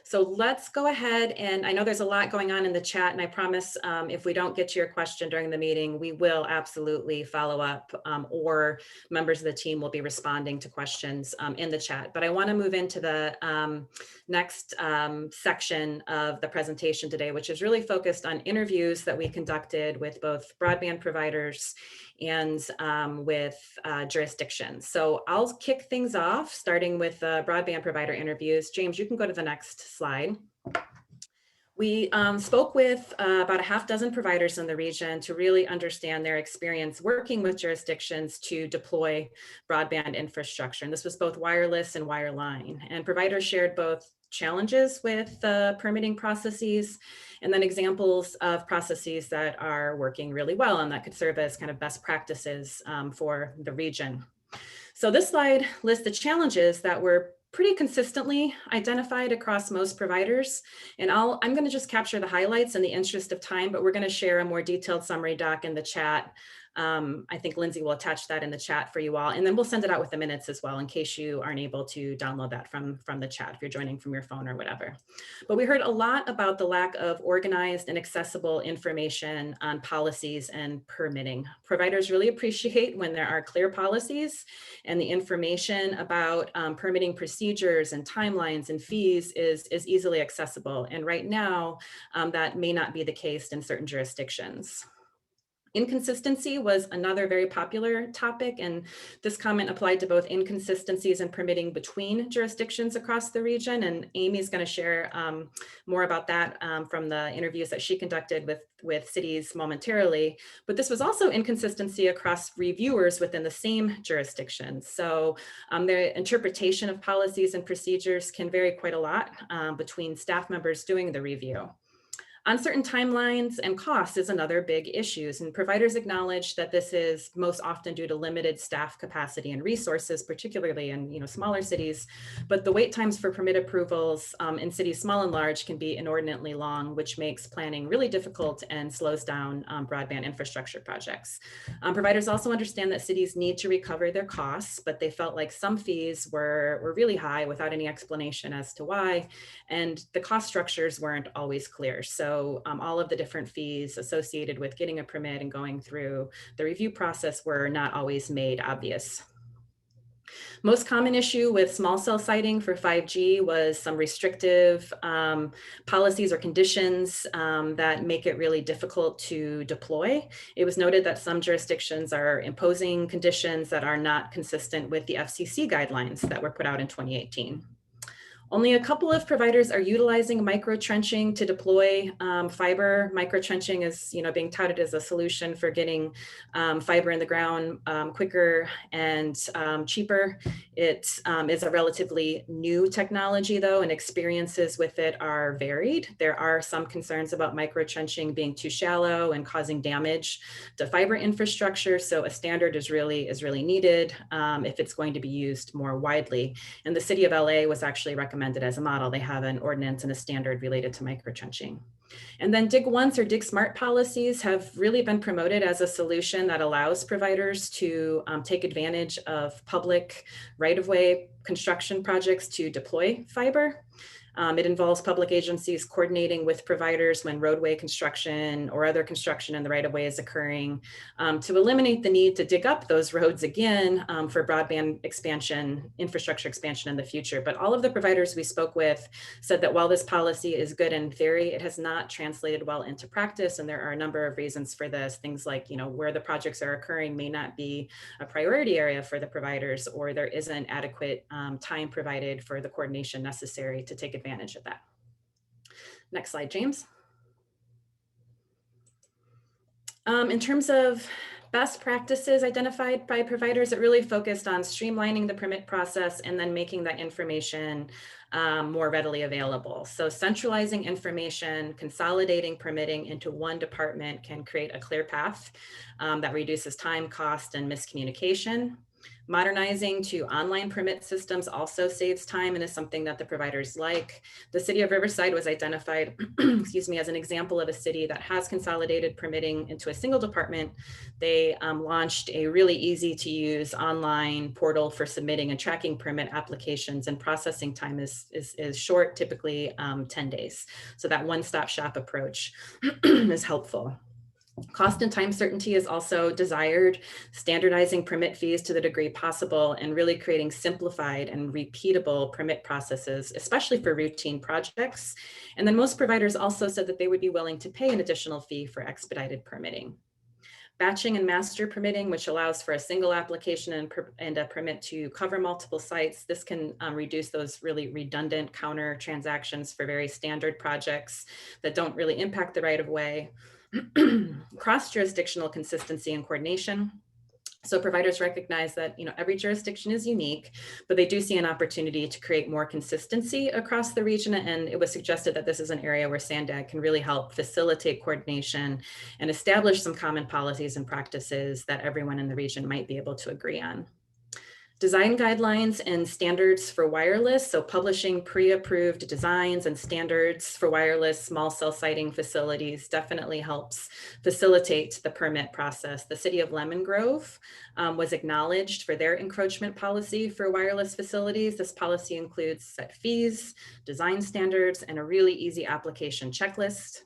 So let's go ahead, and I know there's a lot going on in the chat, and I promise if we don't get to your question during the meeting, we will absolutely follow up, or members of the team will be responding to questions in the chat. But I want to move into the next section of the presentation today, which is really focused on interviews that we conducted with both broadband providers and with jurisdictions. So I'll kick things off, starting with broadband provider interviews. James, you can go to the next slide. We spoke with about a half dozen providers in the region to really understand their experience working with jurisdictions to deploy broadband infrastructure. And this was both wireless and wireline. And providers shared both challenges with the permitting processes, and then examples of processes that are working really well and that could serve as kind of best practices for the region. So this slide lists the challenges that were pretty consistently identified across most providers. And I'm going to just capture the highlights in the interest of time, but we're going to share a more detailed summary doc in the chat. I think Lindsay will attach that in the chat for you all, and then we'll send it out with the minutes as well in case you aren't able to download that from the chat if you're joining from your phone or whatever. But we heard a lot about the lack of organized and accessible information on policies and permitting. Providers really appreciate when there are clear policies and the information about permitting procedures and timelines and fees is easily accessible. And right now, that may not be the case in certain jurisdictions. Inconsistency was another very popular topic, and this comment applied to both inconsistencies in permitting between jurisdictions across the region. And Amy's going to share more about that from the interviews that she conducted with cities momentarily. But this was also inconsistency across reviewers within the same jurisdictions. So the interpretation of policies and procedures can vary quite a lot between staff members doing the review. Uncertain timelines and costs is another big issue, and providers acknowledge that this is most often due to limited staff capacity and resources, particularly in smaller cities. But the wait times for permit approvals in cities small and large can be inordinately long, which makes planning really difficult and slows down broadband infrastructure projects. Providers also understand that cities need to recover their costs, but they felt like some fees were really high without any explanation as to why, and the cost structures weren't always clear. So all of the different fees associated with getting a permit and going through the review process were not always made obvious. Most common issue with small cell siting for 5G was some restrictive policies or conditions that make it really difficult to deploy. It was noted that some jurisdictions are imposing conditions that are not consistent with the FCC guidelines that were put out in 2018. Only a couple of providers are utilizing micro trenching to deploy fiber. Micro trenching is, being touted as a solution for getting fiber in the ground quicker and cheaper. It is a relatively new technology, though, and experiences with it are varied. There are some concerns about micro trenching being too shallow and causing damage to fiber infrastructure. So a standard is really needed if it's going to be used more widely. And the city of LA was actually recommended as a model. They have an ordinance and a standard related to microtrenching. And then dig once or dig smart policies have really been promoted as a solution that allows providers to take advantage of public right-of-way construction projects to deploy fiber. It involves public agencies coordinating with providers when roadway construction or other construction in the right-of-way is occurring to eliminate the need to dig up those roads again for broadband expansion, infrastructure expansion in the future. But all of the providers we spoke with said that while this policy is good in theory, it has not translated well into practice. And there are a number of reasons for this. Things like, where the projects are occurring may not be a priority area for the providers, or there isn't adequate time provided for the coordination necessary to take advantage of that. Next slide, James. In terms of best practices identified by providers, it really focused on streamlining the permit process and then making that information more readily available. So centralizing information, consolidating permitting into one department can create a clear path that reduces time, cost, and miscommunication. Modernizing to online permit systems also saves time and is something that the providers like. The city of Riverside was identified, excuse me, as an example of a city that has consolidated permitting into a single department. They launched a really easy to use online portal for submitting and tracking permit applications, and processing time is short, typically 10 days. So that one-stop shop approach is helpful. Cost and time certainty is also desired, standardizing permit fees to the degree possible and really creating simplified and repeatable permit processes, especially for routine projects. And then most providers also said that they would be willing to pay an additional fee for expedited permitting. Batching and master permitting, which allows for a single application and a permit to cover multiple sites. This can reduce those really redundant counter transactions for very standard projects that don't really impact the right of way. Cross-jurisdictional consistency and coordination. So providers recognize that every jurisdiction is unique, but they do see an opportunity to create more consistency across the region. And it was suggested that this is an area where SANDAG can really help facilitate coordination and establish some common policies and practices that everyone in the region might be able to agree on. Design guidelines and standards for wireless. So publishing pre-approved designs and standards for wireless small cell siting facilities definitely helps facilitate the permit process. The city of Lemon Grove was acknowledged for their encroachment policy for wireless facilities. This policy includes set fees, design standards, and a really easy application checklist.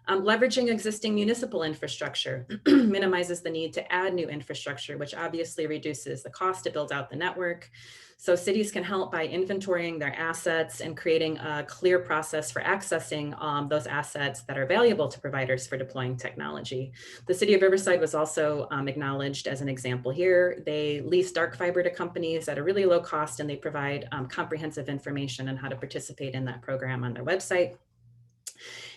Leveraging existing municipal infrastructure minimizes the need to add new infrastructure, which obviously reduces the cost to build out the network. So cities can help by inventorying their assets and creating a clear process for accessing those assets that are valuable to providers for deploying technology. The city of Riverside was also acknowledged as an example here. They lease dark fiber to companies at a really low cost, and they provide comprehensive information on how to participate in that program on their website.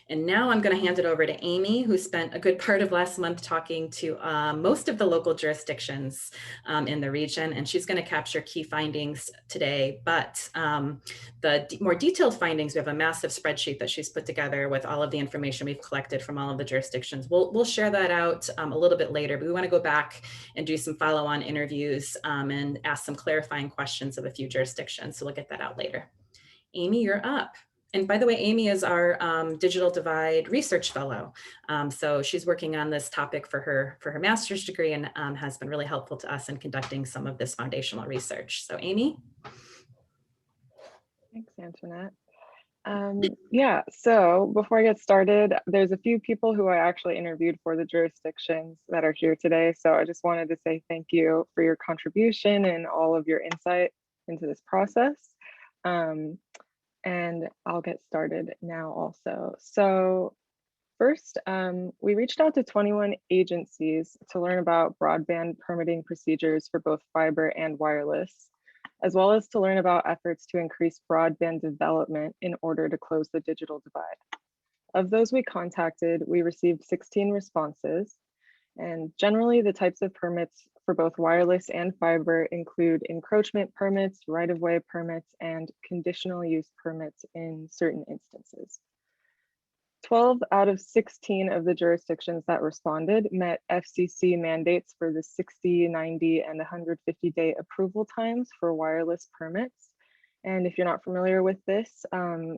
And now I'm going to hand it over to Amy, who spent a good part of last month talking to most of the local jurisdictions in the region, and she's going to capture key findings today. But the more detailed findings, we have a massive spreadsheet that she's put together with all of the information we've collected from all of the jurisdictions. We'll share that out a little bit later, but we want to go back and do some follow-on interviews and ask some clarifying questions of a few jurisdictions. So we'll get that out later. Amy, you're up. And by the way, Amy is our Digital Divide Research Fellow. So she's working on this topic for her master's degree and has been really helpful to us in conducting some of this foundational research. So Amy. Thanks, Antoinette. Yeah, so before I get started, there's a few people who I actually interviewed for the jurisdictions that are here today. So I just wanted to say thank you for your contribution and all of your insight into this process. And I'll get started now also. So first, we reached out to 21 agencies to learn about broadband permitting procedures for both fiber and wireless. as well as to learn about efforts to increase broadband development in order to close the digital divide. Of those we contacted, we received 16 responses, and generally the types of permits for both wireless and fiber include encroachment permits, right-of-way permits, and conditional use permits in certain instances. 12 out of 16 of the jurisdictions that responded met FCC mandates for the 60, 90, and 150-day approval times for wireless permits. And if you're not familiar with this,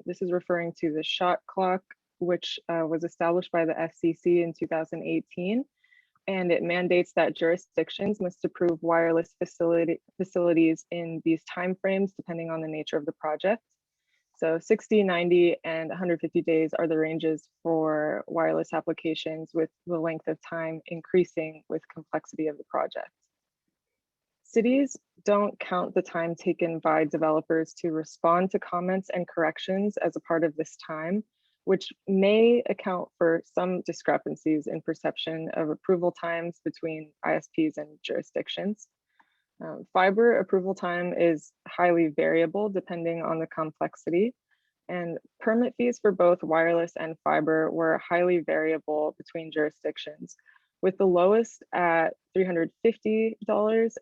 this is referring to the shot clock, which was established by the FCC in 2018. And it mandates that jurisdictions must approve wireless facilities in these timeframes, depending on the nature of the project. So 60, 90, and 150 days are the ranges for wireless applications, with the length of time increasing with complexity of the project. Cities don't count the time taken by developers to respond to comments and corrections as a part of this time, which may account for some discrepancies in perception of approval times between ISPs and jurisdictions. Fiber approval time is highly variable depending on the complexity, and permit fees for both wireless and fiber were highly variable between jurisdictions, with the lowest at $350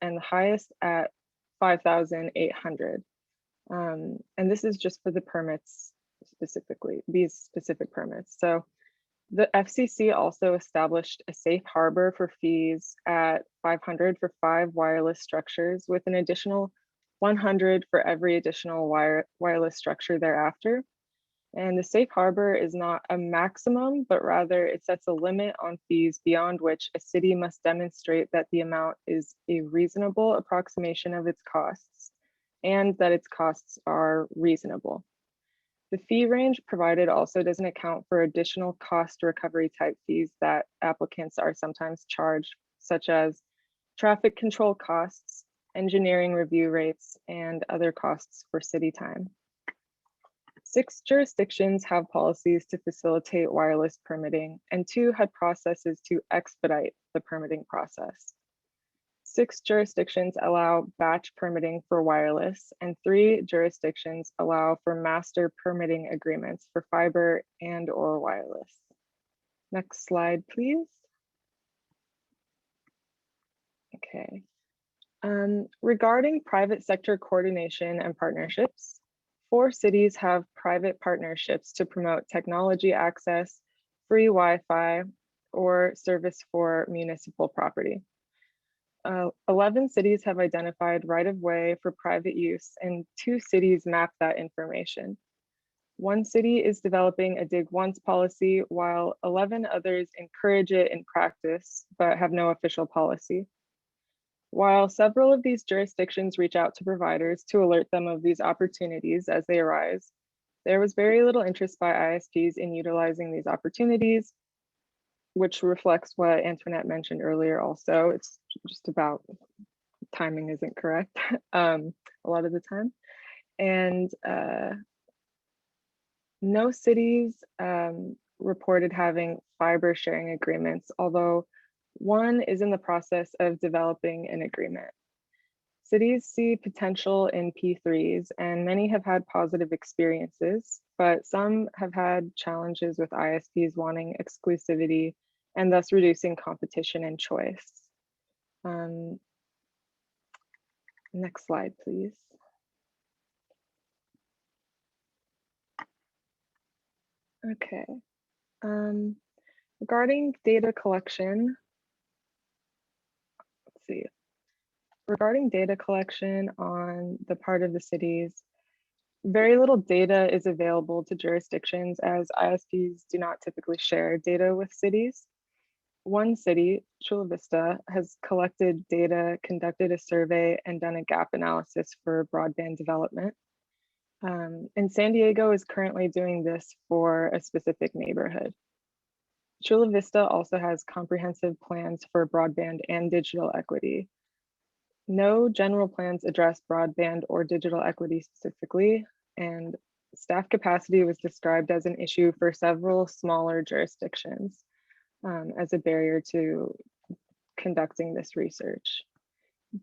and the highest at $5,800. And this is just for the permits specifically, these specific permits. So the FCC also established a safe harbor for fees at $500 for 5 wireless structures, with an additional $100 for every additional wireless structure thereafter. And the safe harbor is not a maximum, but rather it sets a limit on fees beyond which a city must demonstrate that the amount is a reasonable approximation of its costs and that its costs are reasonable. The fee range provided also doesn't account for additional cost recovery type fees that applicants are sometimes charged, such as traffic control costs, engineering review rates, and other costs for city time. 6 jurisdictions have policies to facilitate wireless permitting, and 2 had processes to expedite the permitting process. 6 jurisdictions allow batch permitting for wireless, and 3 jurisdictions allow for master permitting agreements for fiber and/or wireless. Next slide, please. Okay. Regarding private sector coordination and partnerships, 4 cities have private partnerships to promote technology access, free Wi-Fi, or service for municipal property. 11 cities have identified right-of-way for private use, and 2 cities map that information. 1 city is developing a dig once policy, while 11 others encourage it in practice, but have no official policy. While several of these jurisdictions reach out to providers to alert them of these opportunities as they arise, there was very little interest by ISPs in utilizing these opportunities, which reflects what Antoinette mentioned earlier also. It's just about timing isn't correct a lot of the time. And no cities reported having fiber sharing agreements, although 1 is in the process of developing an agreement. Cities see potential in P3s, and many have had positive experiences, but some have had challenges with ISPs wanting exclusivity and thus reducing competition and choice. Next slide, please. Okay. Regarding data collection, let's see. Regarding data collection on the part of the cities, very little data is available to jurisdictions as ISPs do not typically share data with cities. 1 city, Chula Vista, has collected data, conducted a survey, and done a gap analysis for broadband development. And San Diego is currently doing this for a specific neighborhood. Chula Vista also has comprehensive plans for broadband and digital equity. No general plans address broadband or digital equity specifically, and staff capacity was described as an issue for several smaller jurisdictions as a barrier to conducting this research.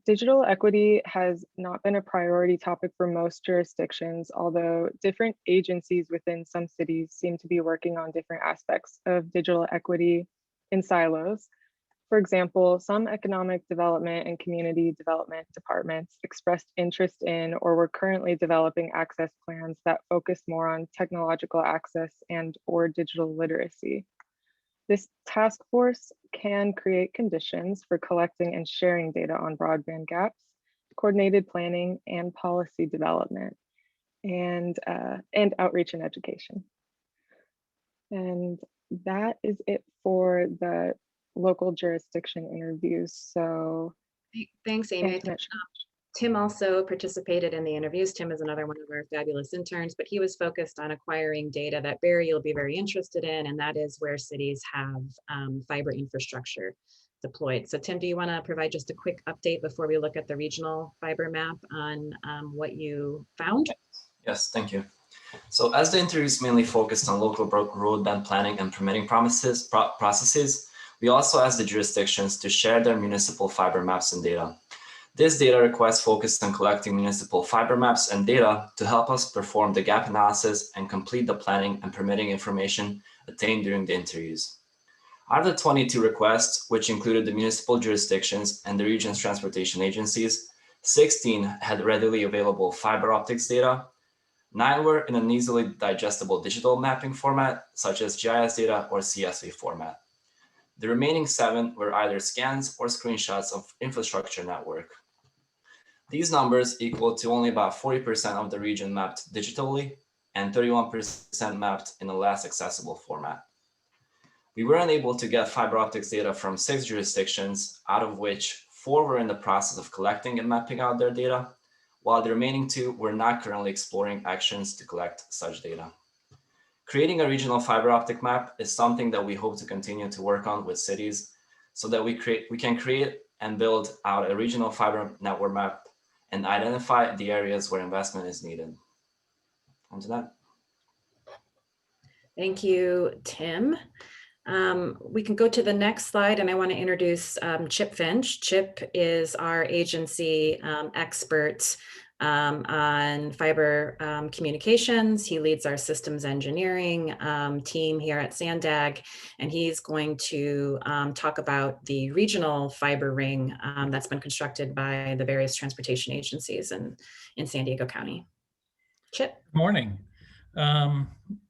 Digital equity has not been a priority topic for most jurisdictions, although different agencies within some cities seem to be working on different aspects of digital equity in silos. For example, some economic development and community development departments expressed interest in or were currently developing access plans that focus more on technological access and or digital literacy. This task force can create conditions for collecting and sharing data on broadband gaps, coordinated planning and policy development, and outreach and education. And that is it for the local jurisdiction interviews. So Thanks, Amy. I think, Tim also participated in the interviews. Tim is another one of our fabulous interns, but he was focused on acquiring data that Barry will be very interested in, and that is where cities have fiber infrastructure deployed. So Tim, do you want to provide just a quick update before we look at the regional fiber map on what you found? Yes, thank you. So as the interviews mainly focused on local broadband planning and permitting processes, we also asked the jurisdictions to share their municipal fiber maps and data. This data request focused on collecting municipal fiber maps and data to help us perform the gap analysis and complete the planning and permitting information attained during the interviews. Out of the 22 requests, which included the municipal jurisdictions and the region's transportation agencies, 16 had readily available fiber optics data. 9 were in an easily digestible digital mapping format, such as GIS data or CSV format. The remaining 7 were either scans or screenshots of infrastructure network. These numbers equal to only about 40% of the region mapped digitally and 31% mapped in a less accessible format. We were unable to get fiber optics data from 6 jurisdictions, out of which 4 were in the process of collecting and mapping out their data, while the remaining 2 were not currently exploring actions to collect such data. Creating a regional fiber optic map is something that we hope to continue to work on with cities so that we can create and build out a regional fiber network map and identify the areas where investment is needed. On to that. Thank you, Tim. We can go to the next slide, and I want to introduce Chip Finch. Chip is our agency expert on fiber communications. He leads our systems engineering team here at Sandag, and he's going to talk about the regional fiber ring that's been constructed by the various transportation agencies in San Diego County. Chip. Good morning.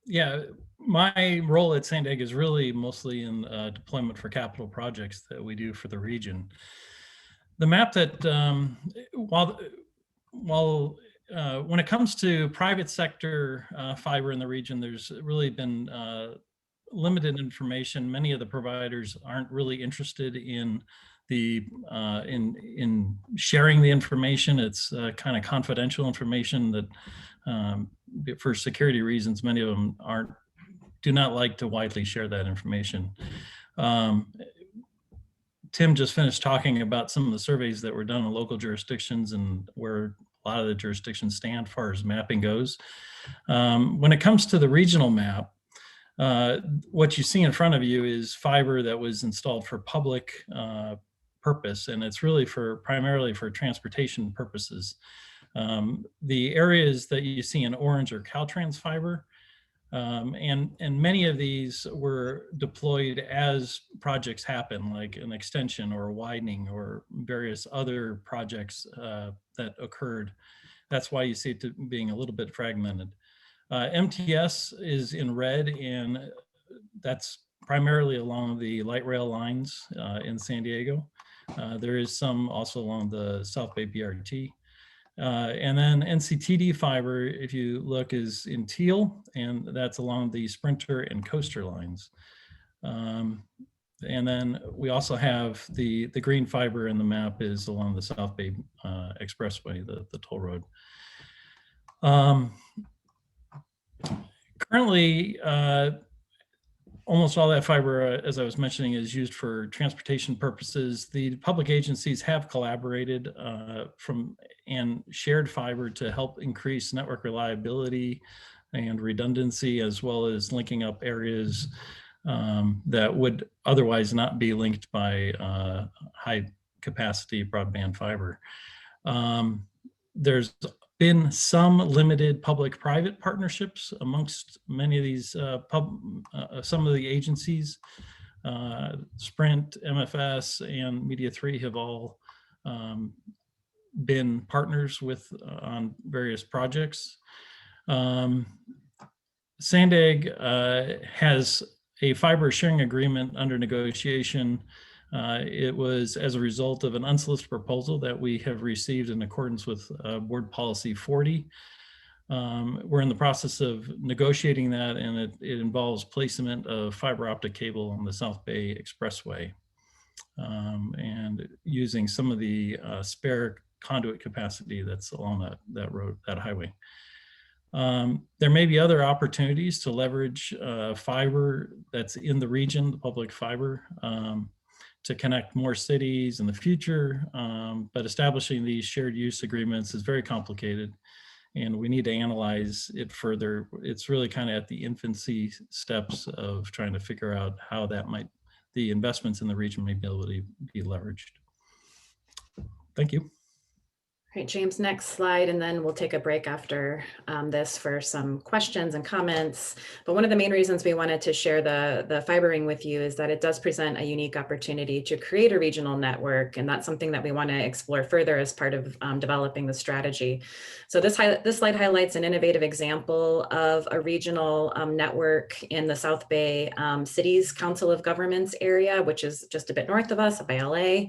Yeah, my role at Sandag is really mostly in deployment for capital projects that we do for the region. The map that, when it comes to private sector fiber in the region, there's really been limited information. Many of the providers aren't really interested in the in sharing the information. It's kind of confidential information that for security reasons, many of them do not like to widely share that information. Tim just finished talking about some of the surveys that were done in local jurisdictions and where a lot of the jurisdictions stand as far as mapping goes. When it comes to the regional map, what you see in front of you is fiber that was installed for public purpose, and it's really primarily for transportation purposes. The areas that you see in orange are Caltrans fiber, and many of these were deployed as projects happen, like an extension or a widening or various other projects that occurred. That's why you see it being a little bit fragmented. MTS is in red, and that's primarily along the light rail lines in San Diego. There is some also along the South Bay BRT. And then NCTD fiber, if you look, is in teal, and that's along the Sprinter and Coaster lines. And then we also have the green fiber in the map is along the South Bay Expressway, the toll road. Currently, almost all that fiber, as I was mentioning, is used for transportation purposes. The public agencies have collaborated and shared fiber to help increase network reliability and redundancy, as well as linking up areas that would otherwise not be linked by high capacity broadband fiber. There's been some limited public-private partnerships amongst many of these some of the agencies. Sprint, MFS, and Media 3 have all been partners with on various projects. Sandag has a fiber sharing agreement under negotiation. It was as a result of an unsolicited proposal that we have received in accordance with Board Policy 40. We're in the process of negotiating that, and it involves placement of fiber optic cable on the South Bay Expressway and using some of the spare conduit capacity that's along that road, that highway. There may be other opportunities to leverage fiber that's in the region, the public fiber, to connect more cities in the future, but establishing these shared use agreements is very complicated, and we need to analyze it further. It's really kind of at the infancy steps of trying to figure out how the investments in the region may be able to be leveraged. Thank you. All right, James, next slide, and then we'll take a break after this for some questions and comments. But one of the main reasons we wanted to share the fibering with you is that it does present a unique opportunity to create a regional network, and that's something that we want to explore further as part of developing the strategy. So this slide highlights an innovative example of a regional network in the South Bay Cities Council of Governments area, which is just a bit north of us, by LA.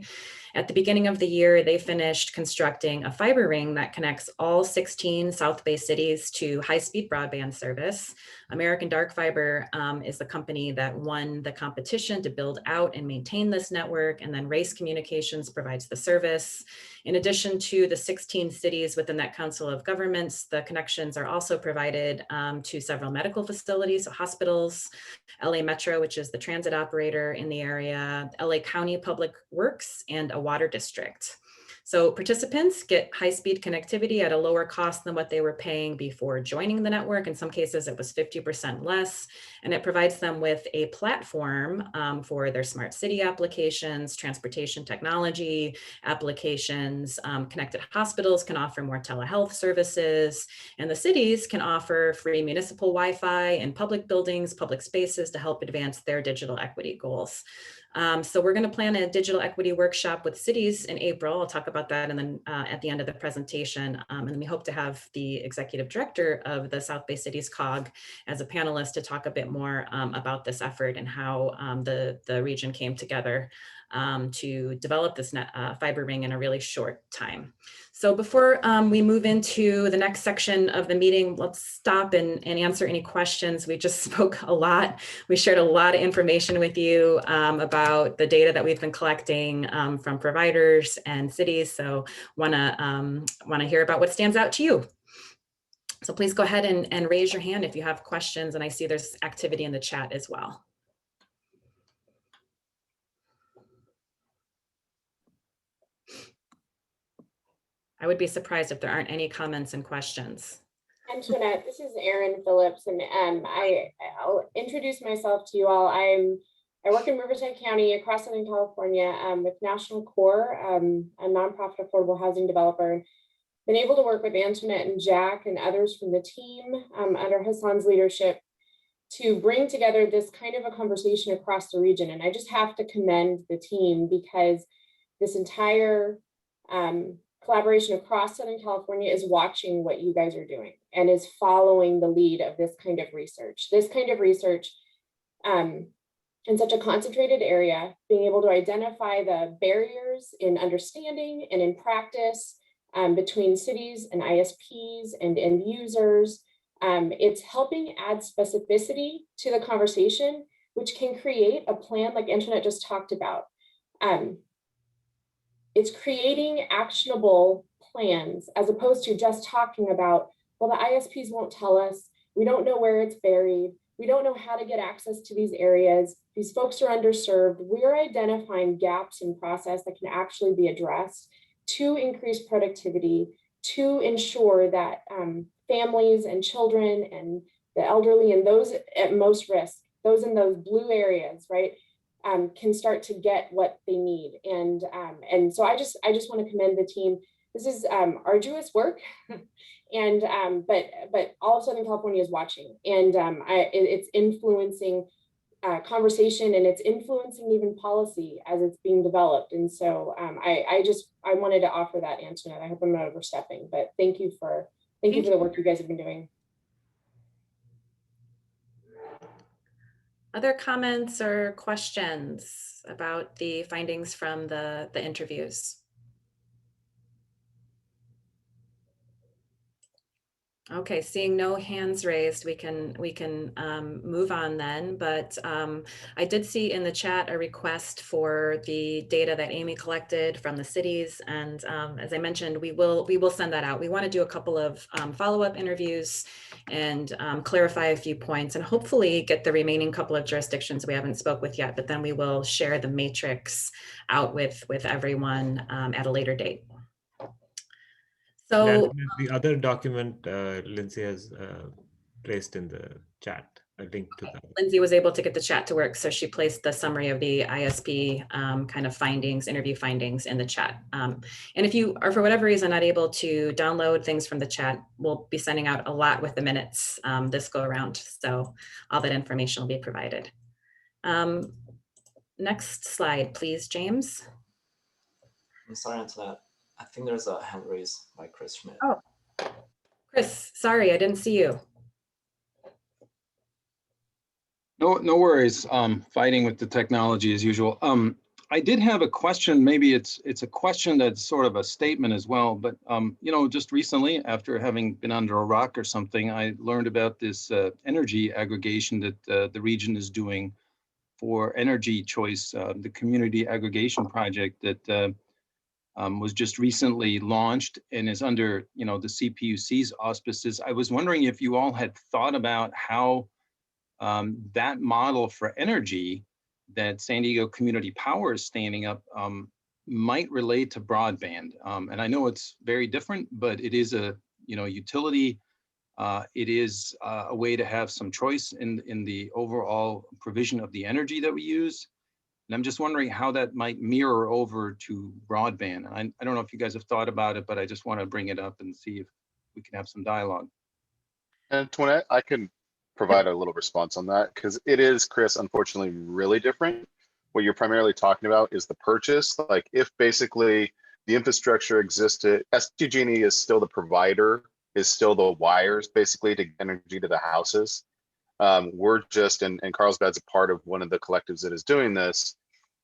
At the beginning of the year, they finished constructing a fiber ring that connects all 16 South Bay cities to high-speed broadband service. American Dark Fiber is the company that won the competition to build out and maintain this network, and then Race Communications provides the service. In addition to the 16 cities within that Council of Governments, the connections are also provided to several medical facilities, so hospitals, LA Metro, which is the transit operator in the area, LA County Public Works, and a water district. So participants get high-speed connectivity at a lower cost than what they were paying before joining the network. In some cases, it was 50% less, and it provides them with a platform for their smart city applications, transportation technology applications. Connected hospitals can offer more telehealth services, and the cities can offer free municipal Wi-Fi in public buildings, public spaces to help advance their digital equity goals. So we're going to plan a digital equity workshop with cities in April. I'll talk about that, and then at the end of the presentation. And we hope to have the executive director of the South Bay Cities COG as a panelist to talk a bit more about this effort and how the region came together to develop this fiber ring in a really short time. So before we move into the next section of the meeting, let's stop and answer any questions. We just spoke a lot. We shared a lot of information with you about the data that we've been collecting from providers and cities. So wanna hear about what stands out to you. So please go ahead and raise your hand if you have questions. And I see there's activity in the chat as well. I would be surprised if there aren't any comments and questions. Antoinette, this is Erin Phillips, and I'll introduce myself to you all. I work in Riverside County across Southern California with National Core, a nonprofit affordable housing developer. Been able to work with Antoinette and Jack and others from the team under Hassan's leadership to bring together this kind of a conversation across the region. And I just have to commend the team because this entire collaboration across Southern California is watching what you guys are doing and is following the lead of this kind of research. This kind of research in such a concentrated area, being able to identify the barriers in understanding and in practice between cities and ISPs and end users. It's helping add specificity to the conversation, which can create a plan like Antoinette just talked about. It's creating actionable plans as opposed to just talking about, well, the ISPs won't tell us. We don't know where it's buried. We don't know how to get access to these areas. These folks are underserved. We're identifying gaps in process that can actually be addressed to increase productivity, to ensure that families and children and the elderly and those at most risk, those in those blue areas, right, can start to get what they need. And so I just want to commend the team. This is arduous work, and but all of Southern California is watching, and it's influencing conversation, and it's influencing even policy as it's being developed. And so I wanted to offer that, Antoinette. I hope I'm not overstepping, but thank you for the work you guys have been doing. Other comments or questions about the findings from the interviews? Okay, seeing no hands raised, we can move on then. But I did see in the chat a request for the data that Amy collected from the cities, and as I mentioned, we will send that out. We want to do a couple of follow-up interviews and clarify a few points, and hopefully get the remaining couple of jurisdictions we haven't spoke with yet. But then we will share the matrix out with everyone at a later date. So and the other document Lindsay has placed in the chat, a link to that. Lindsay was able to get the chat to work, so she placed the summary of the ISP kind of findings, interview findings in the chat. And if you are for whatever reason not able to download things from the chat, we'll be sending out a lot with the minutes this go around. So all that information will be provided. Next slide, please, James. I'm sorry, Antoinette. I think there's a hand raised by Chris Schmidt. Oh, Chris, sorry, I didn't see you. No worries. Fighting with the technology as usual. I did have a question. Maybe it's a question that's sort of a statement as well. But you know, just recently, after having been under a rock or something, I learned about this energy aggregation that the region is doing for energy choice, the community aggregation project that was just recently launched and is under, you know, the CPUC's auspices. I was wondering if you all had thought about how that model for energy that San Diego Community Power is standing up might relate to broadband. And I know it's very different, but it is a, you know, utility. It is a way to have some choice in the overall provision of the energy that we use. And I'm just wondering how that might mirror over to broadband. I don't know if you guys have thought about it, but I just want to bring it up and see if we can have some dialogue. Antoinette, I can provide a little response on that, because it is, Chris, unfortunately, really different. What you're primarily talking about is the purchase. Like if basically the infrastructure existed, SDG&E is still the provider, is still the wires basically to get energy to the houses. We're just, and Carlsbad's a part of one of the collectives that is doing this.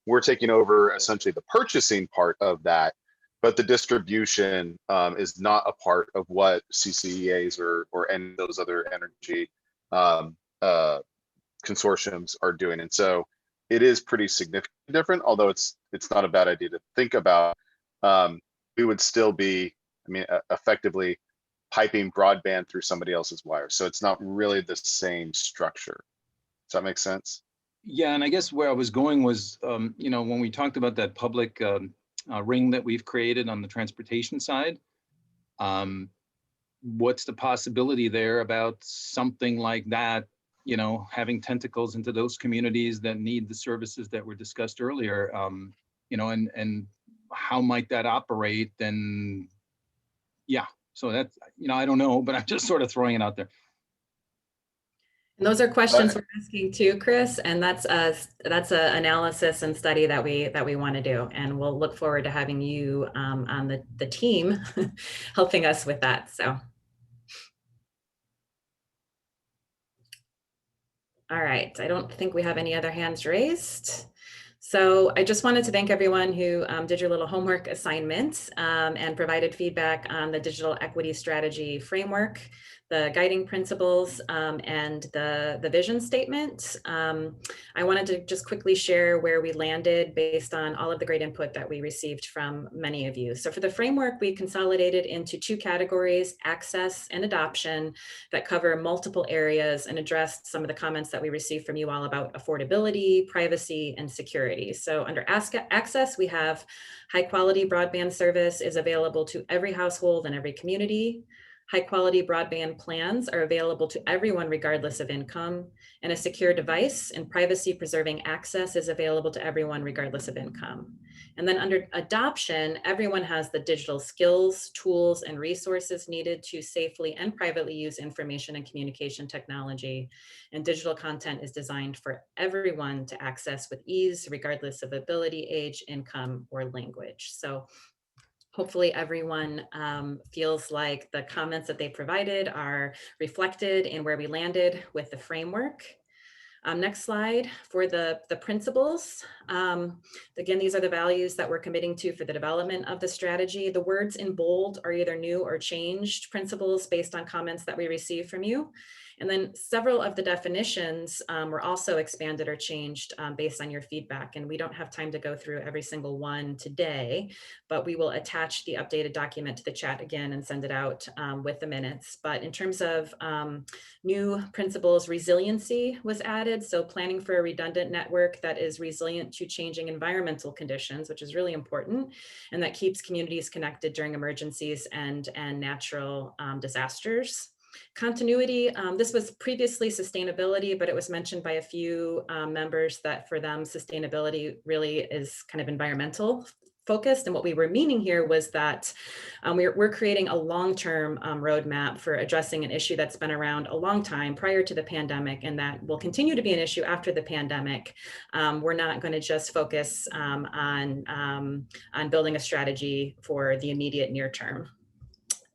We're taking over essentially the purchasing part of that, but the distribution is not a part of what CCEAs or any of those other energy consortiums are doing. And so it is pretty significantly different, although it's not a bad idea to think about. We would still be, I mean, effectively piping broadband through somebody else's wires. So it's not really the same structure. Does that make sense? Yeah, and I guess where I was going was, you know, when we talked about that public ring that we've created on the transportation side, what's the possibility there about something like that, you know, having tentacles into those communities that need the services that were discussed earlier, you know, and how might that operate? Then, yeah, so that's, you know, I don't know, but I'm just sort of throwing it out there. And those are questions we're asking too, Chris, and that's a analysis and study that we want to do, and we'll look forward to having you on the team helping us with that. So, all right, I don't think we have any other hands raised. So I just wanted to thank everyone who did your little homework assignment and provided feedback on the digital equity strategy framework, the guiding principles, and the vision statement. I wanted to just quickly share where we landed based on all of the great input that we received from many of you. So for the framework, we consolidated into two categories, access and adoption, that cover multiple areas and addressed some of the comments that we received from you all about affordability, privacy, and security. So under access, we have high quality broadband service is available to every household and every community. High quality broadband plans are available to everyone regardless of income, and a secure device and privacy preserving access is available to everyone regardless of income. And then under adoption, everyone has the digital skills, tools, and resources needed to safely and privately use information and communication technology. And digital content is designed for everyone to access with ease, regardless of ability, age, income, or language. So hopefully everyone feels like the comments that they provided are reflected in where we landed with the framework. Next slide for the principles. Again, these are the values that we're committing to for the development of the strategy. The words in bold are either new or changed principles based on comments that we received from you. And then several of the definitions were also expanded or changed based on your feedback. And we don't have time to go through every single one today, but we will attach the updated document to the chat again and send it out with the minutes. But in terms of new principles, resiliency was added. So planning for a redundant network that is resilient to changing environmental conditions, which is really important, and that keeps communities connected during emergencies and natural disasters. Continuity, this was previously sustainability, but it was mentioned by a few members that for them, sustainability really is kind of environmental focused. And what we were meaning here was that we're creating a long-term roadmap for addressing an issue that's been around a long time prior to the pandemic, and that will continue to be an issue after the pandemic. We're not going to just focus on building a strategy for the immediate near term.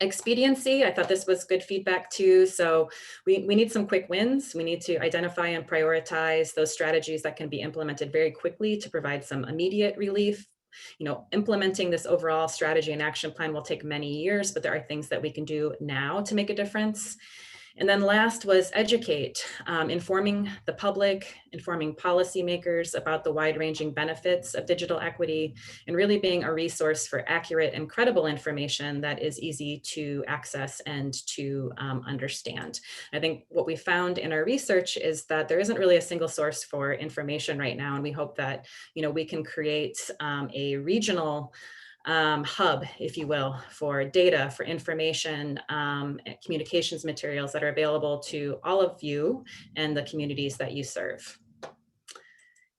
Expediency, I thought this was good feedback too. So we need some quick wins. We need to identify and prioritize those strategies that can be implemented very quickly to provide some immediate relief. You know, implementing this overall strategy and action plan will take many years, but there are things that we can do now to make a difference. And then last was educate, informing the public, informing policymakers about the wide-ranging benefits of digital equity, and really being a resource for accurate and credible information that is easy to access and to understand. I think what we found in our research is that there isn't really a single source for information right now, and we hope that, you know, we can create a regional hub, if you will, for data, for information, communications materials that are available to all of you and the communities that you serve.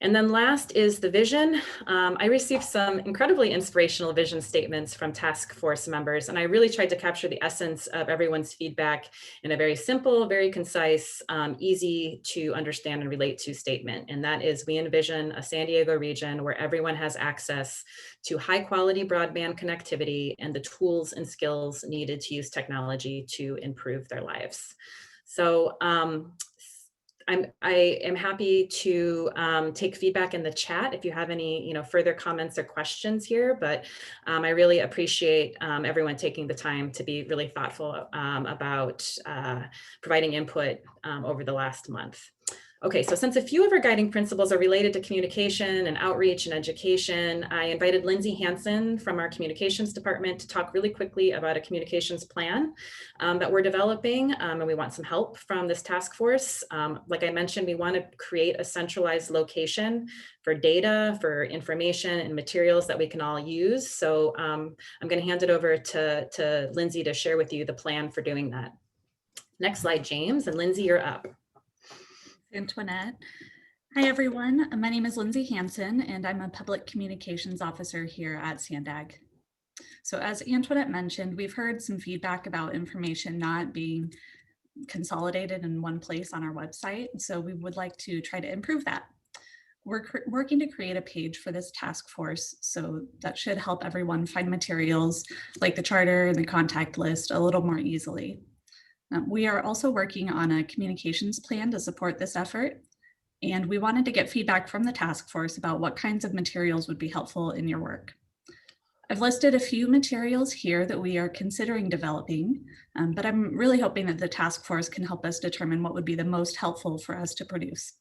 And then last is the vision. I received some incredibly inspirational vision statements from Taskforce members, and I really tried to capture the essence of everyone's feedback in a very simple, very concise, easy to understand and relate to statement. And that is, we envision a San Diego region where everyone has access to high quality broadband connectivity and the tools and skills needed to use technology to improve their lives. So I am happy to take feedback in the chat if you have any, you know, further comments or questions here, but I really appreciate everyone taking the time to be really thoughtful about providing input over the last month. Okay, so since a few of our guiding principles are related to communication and outreach and education, I invited Lindsay Hansen from our communications department to talk really quickly about a communications plan that we're developing, and we want some help from this task force. Like I mentioned, we want to create a centralized location for data, for information and materials that we can all use. So I'm going to hand it over to Lindsay to share with you the plan for doing that. Next slide, James, and Lindsay, you're up. Antoinette. Hi, everyone. My name is Lindsay Hansen, and I'm a public communications officer here at Sandag. So as Antoinette mentioned, we've heard some feedback about information not being consolidated in one place on our website. So we would like to try to improve that. We're working to create a page for this task force, so that should help everyone find materials like the charter and the contact list a little more easily. We are also working on a communications plan to support this effort, and we wanted to get feedback from the task force about what kinds of materials would be helpful in your work. I've listed a few materials here that we are considering developing, but I'm really hoping that the task force can help us determine what would be the most helpful for us to produce.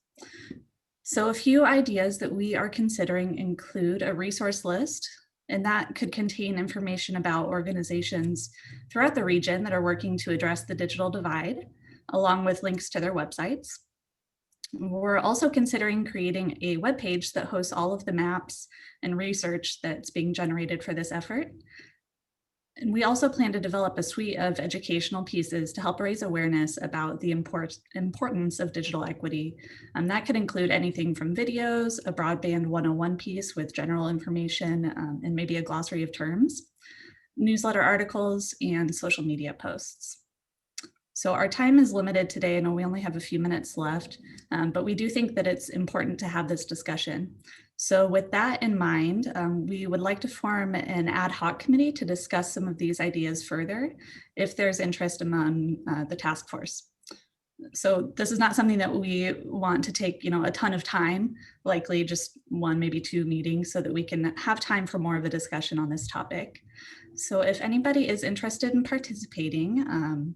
So a few ideas that we are considering include a resource list, and that could contain information about organizations throughout the region that are working to address the digital divide, along with links to their websites. We're also considering creating a webpage that hosts all of the maps and research that's being generated for this effort. And we also plan to develop a suite of educational pieces to help raise awareness about the importance of digital equity. That could include anything from videos, a broadband 101 piece with general information, and maybe a glossary of terms, newsletter articles, and social media posts. So our time is limited today. I know we only have a few minutes left, but we do think that it's important to have this discussion. So with that in mind, we would like to form an ad hoc committee to discuss some of these ideas further if there's interest among the task force. So this is not something that we want to take, a ton of time, likely just 1, maybe 2 meetings, so that we can have time for more of a discussion on this topic. So if anybody is interested in participating,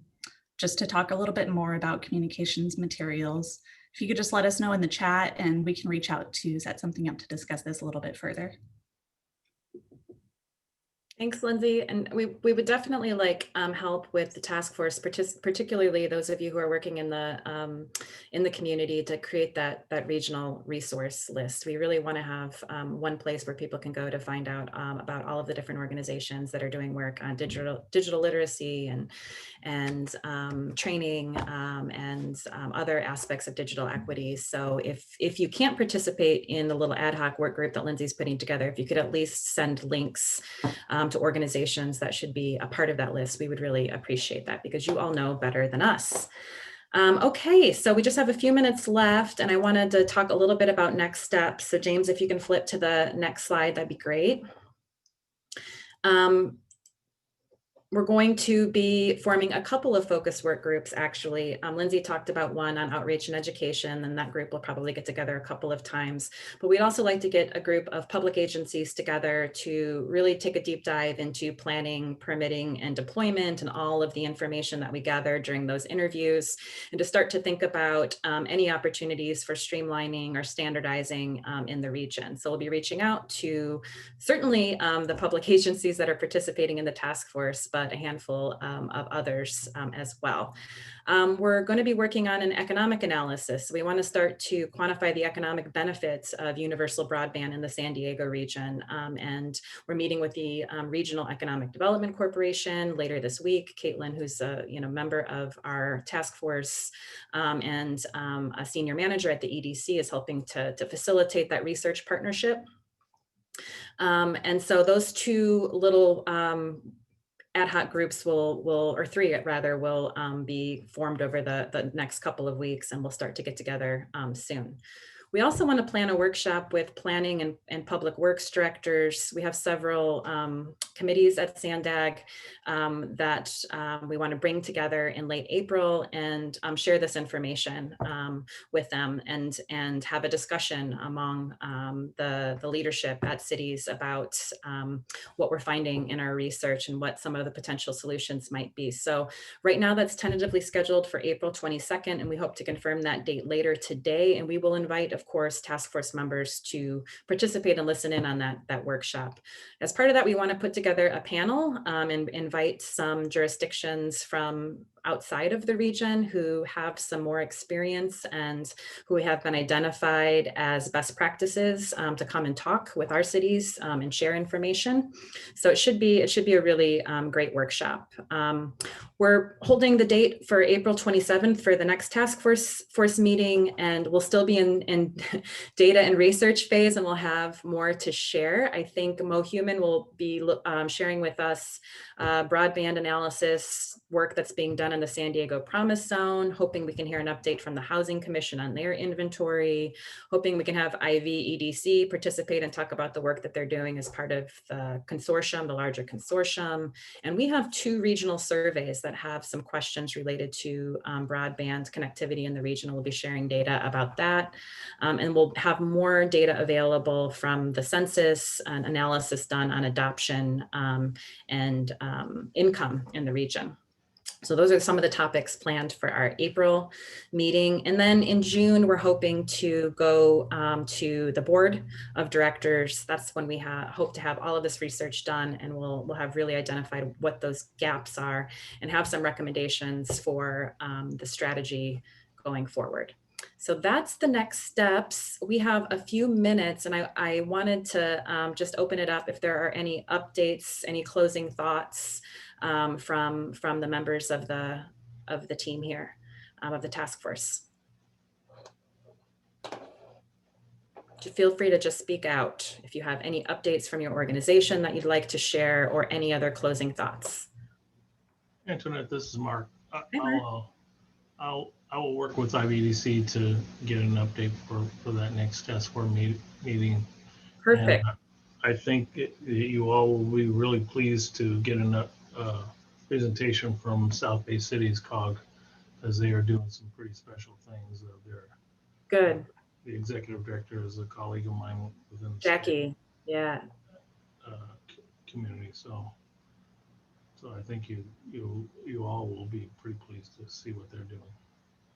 just to talk a little bit more about communications materials, if you could just let us know in the chat and we can reach out to set something up to discuss this a little bit further. Thanks, Lindsay. And we would definitely like help with the task force, particularly those of you who are working in the community, to create that regional resource list. We really want to have one place where people can go to find out about all of the different organizations that are doing work on digital literacy and training and other aspects of digital equity. So if you can't participate in the little ad hoc work group that Lindsay's putting together, if you could at least send links to organizations that should be a part of that list, we would really appreciate that, because you all know better than us. Okay, so we just have a few minutes left, and I wanted to talk a little bit about next steps. So James, if you can flip to the next slide, that'd be great. We're going to be forming a couple of focus work groups, actually. Lindsay talked about one on outreach and education, and that group will probably get together a couple of times. But we'd also like to get a group of public agencies together to really take a deep dive into planning, permitting, and deployment, and all of the information that we gather during those interviews, and to start to think about any opportunities for streamlining or standardizing in the region. So we'll be reaching out to certainly the public agencies that are participating in the task force, but a handful of others as well. We're going to be working on an economic analysis. We want to start to quantify the economic benefits of universal broadband in the San Diego region. And we're meeting with the Regional Economic Development Corporation later this week. Caitlin, who's a member of our task force and a senior manager at the EDC, is helping to facilitate that research partnership. And so those two little ad hoc groups or 3 rather, will be formed over the next couple of weeks, and we'll start to get together soon. We also want to plan a workshop with planning and public works directors. We have several committees at SANDAG that we want to bring together in late April and share this information with them and have a discussion among the leadership at cities about what we're finding in our research and what some of the potential solutions might be. So right now that's tentatively scheduled for April 22nd, and we hope to confirm that date later today. And we will invite, of course, task force members to participate and listen in on that workshop. As part of that, we want to put together a panel and invite some jurisdictions from outside of the region who have some more experience and who have been identified as best practices to come and talk with our cities and share information. So it should be a really great workshop. We're holding the date for April 27th for the next task force meeting, and we'll still be in data and research phase, and we'll have more to share. I think Mo Human will be sharing with us broadband analysis work that's being done in the San Diego Promise Zone, hoping we can hear an update from the Housing Commission on their inventory, hoping we can have IV EDC participate and talk about the work that they're doing as part of the consortium, the larger consortium. And we have 2 regional surveys that have some questions related to broadband connectivity in the region. We'll be sharing data about that. And we'll have more data available from the census and analysis done on adoption and income in the region. So those are some of the topics planned for our April meeting. And then in June, we're hoping to go to the board of directors. That's when we hope to have all of this research done, and we'll have really identified what those gaps are and have some recommendations for the strategy going forward. So that's the next steps. We have a few minutes, and I wanted to just open it up if there are any updates, any closing thoughts from the members of the team here, of the task force. Feel free to just speak out if you have any updates from your organization that you'd like to share, or any other closing thoughts. Antoinette, this is Mark. Hey, Mark. I will work with IBDC to get an update for that next task force meeting. Perfect. And I think you all will be really pleased to get a presentation from South Bay City's COG, as they are doing some pretty special things. Good. The executive director is a colleague of mine within the Jackie. Yeah. community. So I think you all will be pretty pleased to see what they're doing.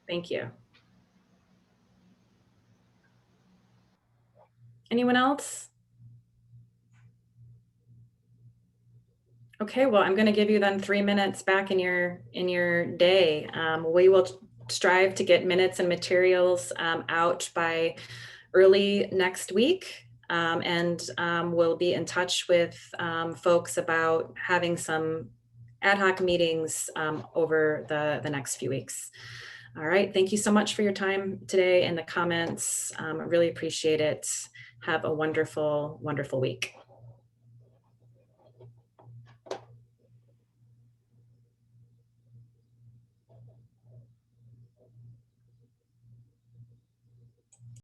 Thank you. Anyone else? Okay, well, I'm going to give you then 3 minutes back in your day. We will strive to get minutes and materials out by early next week, and we'll be in touch with folks about having some ad hoc meetings over the next few weeks. All right, thank you so much for your time today and the comments. I really appreciate it. Have a wonderful, wonderful week.